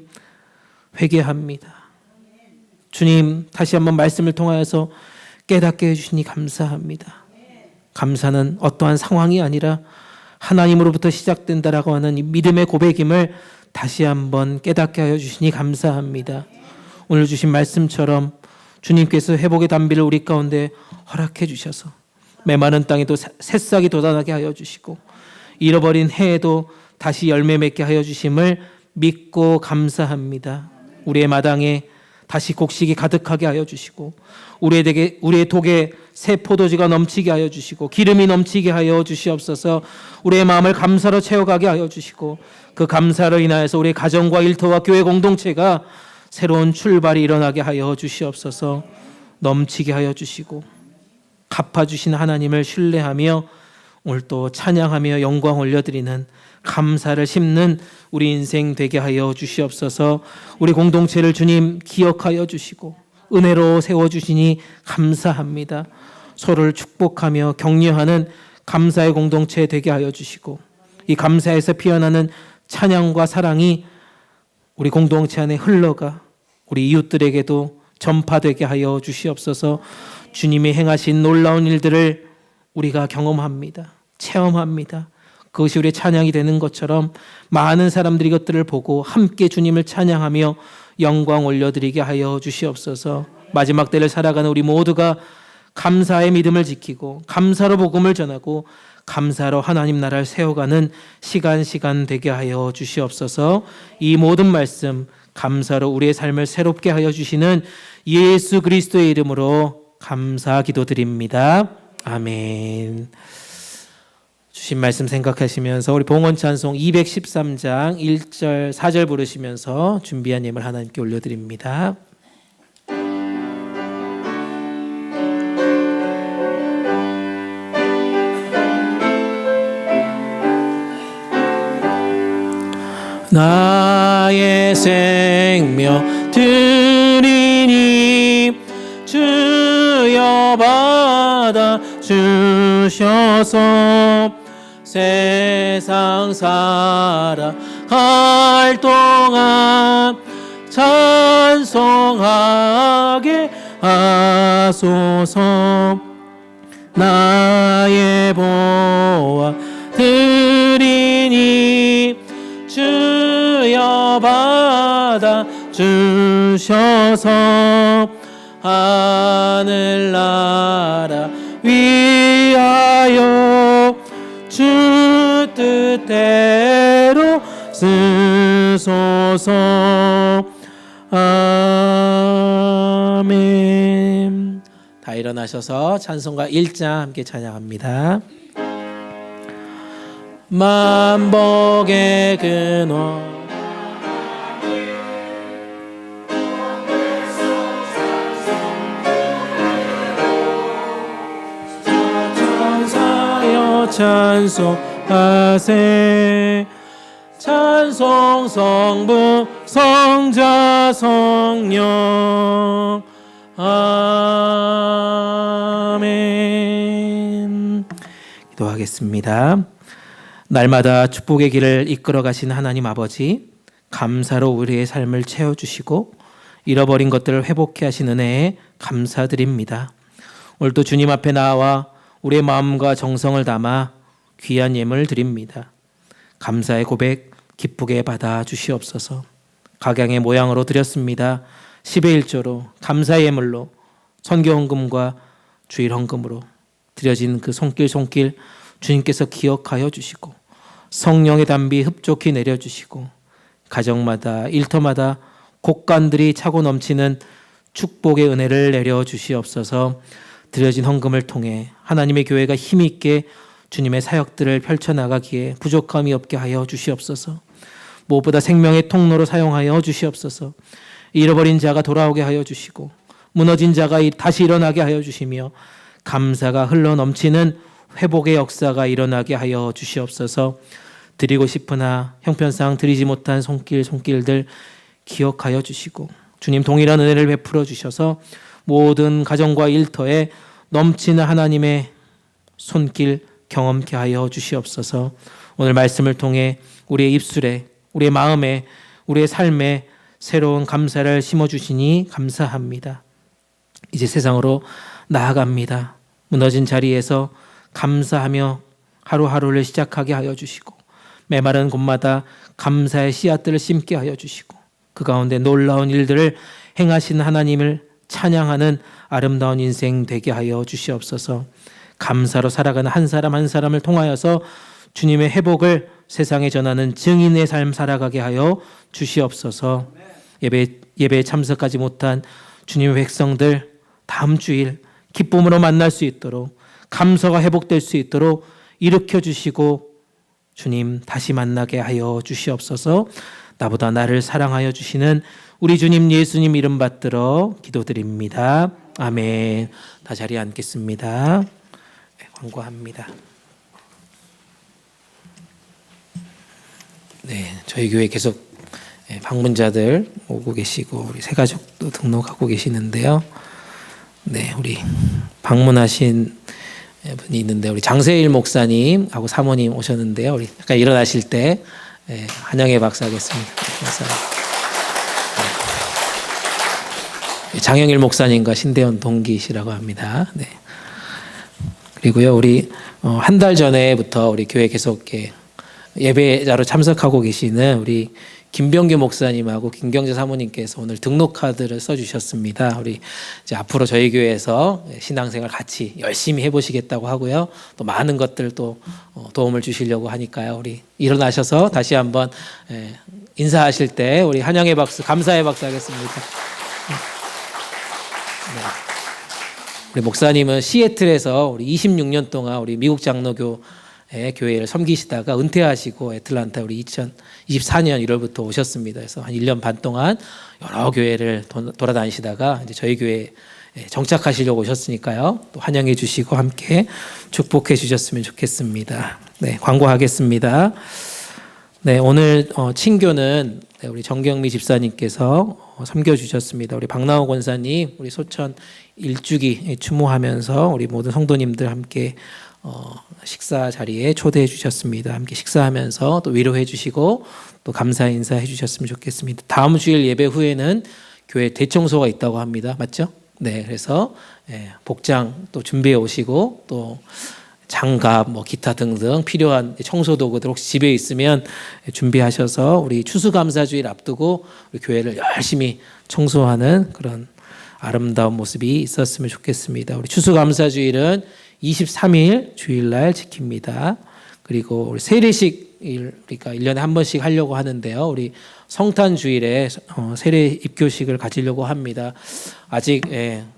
Speaker 1: 회개합니다. 주님, 다시 한번 말씀을 통하여서 깨닫게 해주시니 감사합니다. 감사는 어떠한 상황이 아니라 하나님으로부터 시작된다라고 하는 이 믿음의 고백임을 다시 한번 깨닫게 하여 주시니 감사합니다. 오늘 주신 말씀처럼 주님께서 회복의 단비를 우리 가운데 허락해 주셔서 메마른 땅에도 새싹이 돋아나게 하여 주시고, 잃어버린 해에도 다시 열매 맺게 하여 주심을 믿고 감사합니다. 우리의 마당에 다시 곡식이 가득하게 하여 주시고, 우리의 독에 새 포도주가 넘치게 하여 주시고, 기름이 넘치게 하여 주시옵소서. 우리의 마음을 감사로 채워가게 하여 주시고, 그 감사로 인하여서 우리의 가정과 일터와 교회 공동체가 새로운 출발이 일어나게 하여 주시옵소서. 넘치게 하여 주시고, 갚아주신 하나님을 신뢰하며 오늘 또 찬양하며 영광 올려드리는 감사를 심는 우리 인생 되게 하여 주시옵소서. 우리 공동체를 주님 기억하여 주시고 은혜로 세워주시니 감사합니다. 서로를 축복하며 격려하는 감사의 공동체 되게 하여 주시고, 이 감사에서 피어나는 찬양과 사랑이 우리 공동체 안에 흘러가 우리 이웃들에게도 전파되게 하여 주시옵소서. 주님이 행하신 놀라운 일들을 우리가 경험합니다. 체험합니다. 그것이 우리의 찬양이 되는 것처럼 많은 사람들이 이것들을 보고 함께 주님을 찬양하며 영광 올려드리게 하여 주시옵소서. 마지막 때를 살아가는 우리 모두가 감사의 믿음을 지키고 감사로 복음을 전하고 감사로 하나님 나라를 세워가는 시간 되게 하여 주시옵소서. 이 모든 말씀 감사로 우리의 삶을 새롭게 하여 주시는 예수 그리스도의 이름으로 감사 기도드립니다. 아멘. 주신 말씀 생각하시면서 우리 봉헌 찬송 213장 1절 4절 부르시면서 준비한 예물 하나님께 올려드립니다. 나의 생명 드리니 주여 받아 주셔서 세상 살아갈 동안 찬송하게 하소서. 나의 보아 드리니 주여 받아 주셔서 하늘나라 위하여 주 뜻대로 쓰소서. 아멘. 다 일어나셔서 찬송가 1장 함께 찬양합니다. 만복의 근원 천사여 찬송하세. 찬송 성부 성자 성령 아멘. 기도하겠습니다. 날마다 축복의 길을 이끌어 가신 하나님 아버지, 감사로 우리의 삶을 채워주시고 잃어버린 것들을 회복해 하신 은혜에 감사드립니다. 오늘도 주님 앞에 나와 우리의 마음과 정성을 담아 귀한 예물 드립니다. 감사의 고백 기쁘게 받아 주시옵소서. 각양의 모양으로 드렸습니다. 10의 1조로 감사의 예물로 선교 헌금과 주일 헌금으로 드려진 그 손길 주님께서 기억하여 주시고 성령의 담비 흡족히 내려주시고 가정마다 일터마다 곳간들이 차고 넘치는 축복의 은혜를 내려주시옵소서. 드려진 헌금을 통해 하나님의 교회가 힘있게 주님의 사역들을 펼쳐나가기에 부족함이 없게 하여 주시옵소서. 무엇보다 생명의 통로로 사용하여 주시옵소서. 잃어버린 자가 돌아오게 하여 주시고 무너진 자가 다시 일어나게 하여 주시며 감사가 흘러넘치는 회복의 역사가 일어나게 하여 주시옵소서. 드리고 싶으나 형편상 드리지 못한 손길들 기억하여 주시고 주님 동일한 은혜를 베풀어 주셔서 모든 가정과 일터에 넘치는 하나님의 손길 경험케 하여 주시옵소서. 오늘 말씀을 통해 우리의 입술에, 우리의 마음에, 우리의 삶에 새로운 감사를 심어주시니 감사합니다. 이제 세상으로 나아갑니다. 무너진 자리에서 감사하며 하루하루를 시작하게 하여 주시고 메마른 곳마다 감사의 씨앗들을 심게 하여 주시고 그 가운데 놀라운 일들을 행하신 하나님을 찬양하는 아름다운 인생 되게 하여 주시옵소서. 감사로 살아가는 한 사람 한 사람을 통하여서 주님의 회복을 세상에 전하는 증인의 삶 살아가게 하여 주시옵소서. 예배에 참석하지 못한 주님의 백성들 다음 주일 기쁨으로 만날 수 있도록 감사가 회복될 수 있도록 일으켜 주시고 주님 다시 만나게 하여 주시옵소서. 나보다 나를 사랑하여 주시는 우리 주님 예수님 이름 받들어 기도드립니다. 아멘. 다 자리에 앉겠습니다. 네, 광고합니다. 네, 저희 교회 계속 방문자들 오고 계시고 우리 새 가족도 등록하고 계시는데요. 네, 우리 방문하신 분이 있는데 우리 장세일 목사님하고 사모님 오셨는데요. 우리 약간 일어나실 때 한영애 박사 하겠습니다. 장영일 목사님과 신대원 동기시라고 합니다. 네. 그리고요, 우리 한 달 전에부터 우리 교회 계속 예배자로 참석하고 계시는 우리 김병규 목사님하고 김경재 사모님께서 오늘 등록 카드를 써주셨습니다. 우리 이제 앞으로 저희 교회에서 신앙생활 같이 열심히 해보시겠다고 하고요. 또 많은 것들 또 도움을 주시려고 하니까요. 우리 일어나셔서 다시 한번 인사하실 때 우리 한영의 박수, 감사의 박수 하겠습니다. 네. 우리 목사님은 시애틀에서 우리 26년 동안 우리 미국 장로교 교회를 섬기시다가 은퇴하시고 애틀란타 우리 2024년 1월부터 오셨습니다. 그래서 한 1년 반 동안 여러 교회를 돌아다니시다가 이제 저희 교회에 정착하시려고 오셨으니까요. 또 환영해 주시고 함께 축복해 주셨으면 좋겠습니다. 네, 광고하겠습니다. 네, 오늘 친교는 우리 정경미 집사님께서 섬겨주셨습니다. 우리 박나호 권사님, 우리 소천 일주기 추모하면서 우리 모든 성도님들 함께 식사 자리에 초대해 주셨습니다. 함께 식사하면서 또 위로해 주시고 또 감사 인사해 주셨으면 좋겠습니다. 다음 주일 예배 후에는 교회 대청소가 있다고 합니다. 맞죠? 네, 그래서 복장 또 준비해 오시고 또 장갑, 기타 등등 필요한 청소 도구들 혹시 집에 있으면 준비하셔서 우리 추수감사주일 앞두고 우리 교회를 열심히 청소하는 그런 아름다운 모습이 있었으면 좋겠습니다. 우리 추수감사주일은 23일 주일날 지킵니다. 그리고 우리 세례식 우리가 1년에 한 번씩 하려고 하는데요. 우리 성탄주일에 세례 입교식을 가지려고 합니다. 아직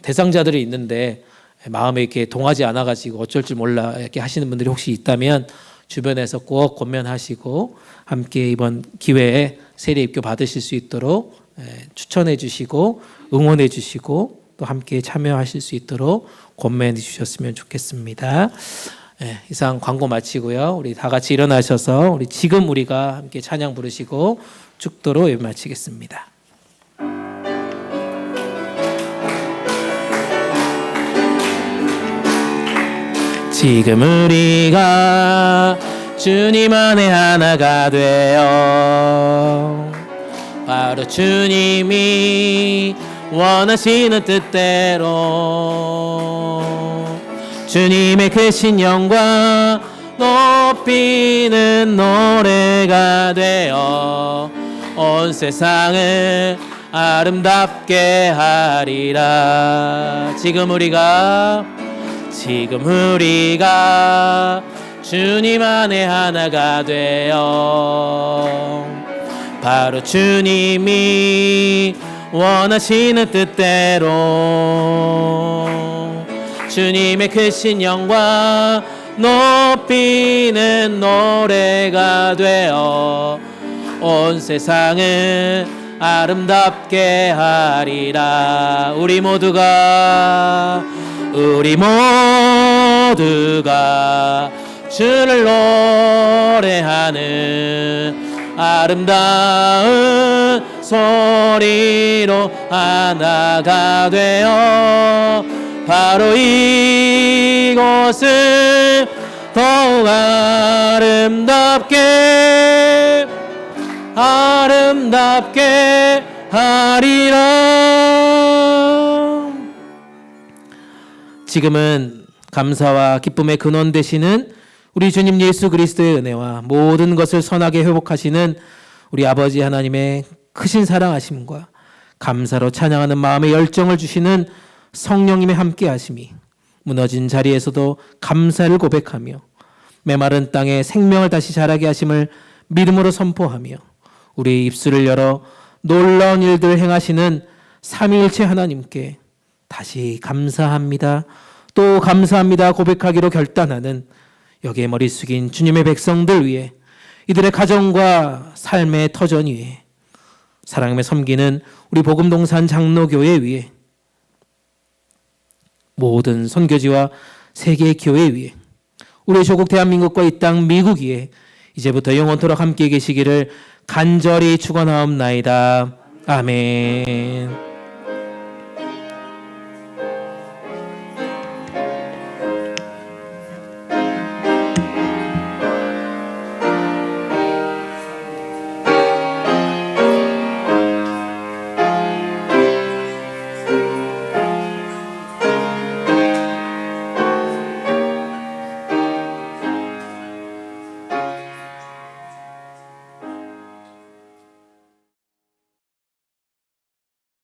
Speaker 1: 대상자들이 있는데 마음에 이렇게 동하지 않아가지고 어쩔 줄 몰라 이렇게 하시는 분들이 혹시 있다면 주변에서 꼭 권면하시고 함께 이번 기회에 세례 입교 받으실 수 있도록 추천해 주시고 응원해 주시고 또 함께 참여하실 수 있도록 권면해 주셨으면 좋겠습니다. 이상 광고 마치고요. 우리 다 같이 일어나셔서 우리 지금 우리가 함께 찬양 부르시고 축도로 예배 마치겠습니다. 지금 우리가 주님 안에 하나가 되어 바로 주님이 원하시는 뜻대로 주님의 크신 영광 높이는 노래가 되어 온 세상을 아름답게 하리라. 지금 우리가 주님 안에 하나가 되어 바로 주님이 원하시는 뜻대로 주님의 크신 영광 높이는 노래가 되어 온 세상을 아름답게 하리라. 우리 모두가 주를 노래하는 아름다운 소리로 하나가 되어 바로 이곳을 더욱 아름답게 하리라. 지금은 감사와 기쁨의 근원 되시는 우리 주님 예수 그리스도의 은혜와 모든 것을 선하게 회복하시는 우리 아버지 하나님의 크신 사랑하심과 감사로 찬양하는 마음의 열정을 주시는 성령님의 함께 하심이 무너진 자리에서도 감사를 고백하며 메마른 땅에 생명을 다시 자라게 하심을 믿음으로 선포하며 우리의 입술을 열어 놀라운 일들을 행하시는 삼위일체 하나님께 다시 감사합니다. 또 감사합니다 고백하기로 결단하는 여기에 머리 숙인 주님의 백성들 위해 이들의 가정과 삶의 터전 위에 사랑에 섬기는 우리 복음동산 장로교회 위에 모든 선교지와 세계 교회 위에 우리 조국 대한민국과 이 땅 미국 위에 이제부터 영원토록 함께 계시기를 간절히 축원하옵나이다. 아멘.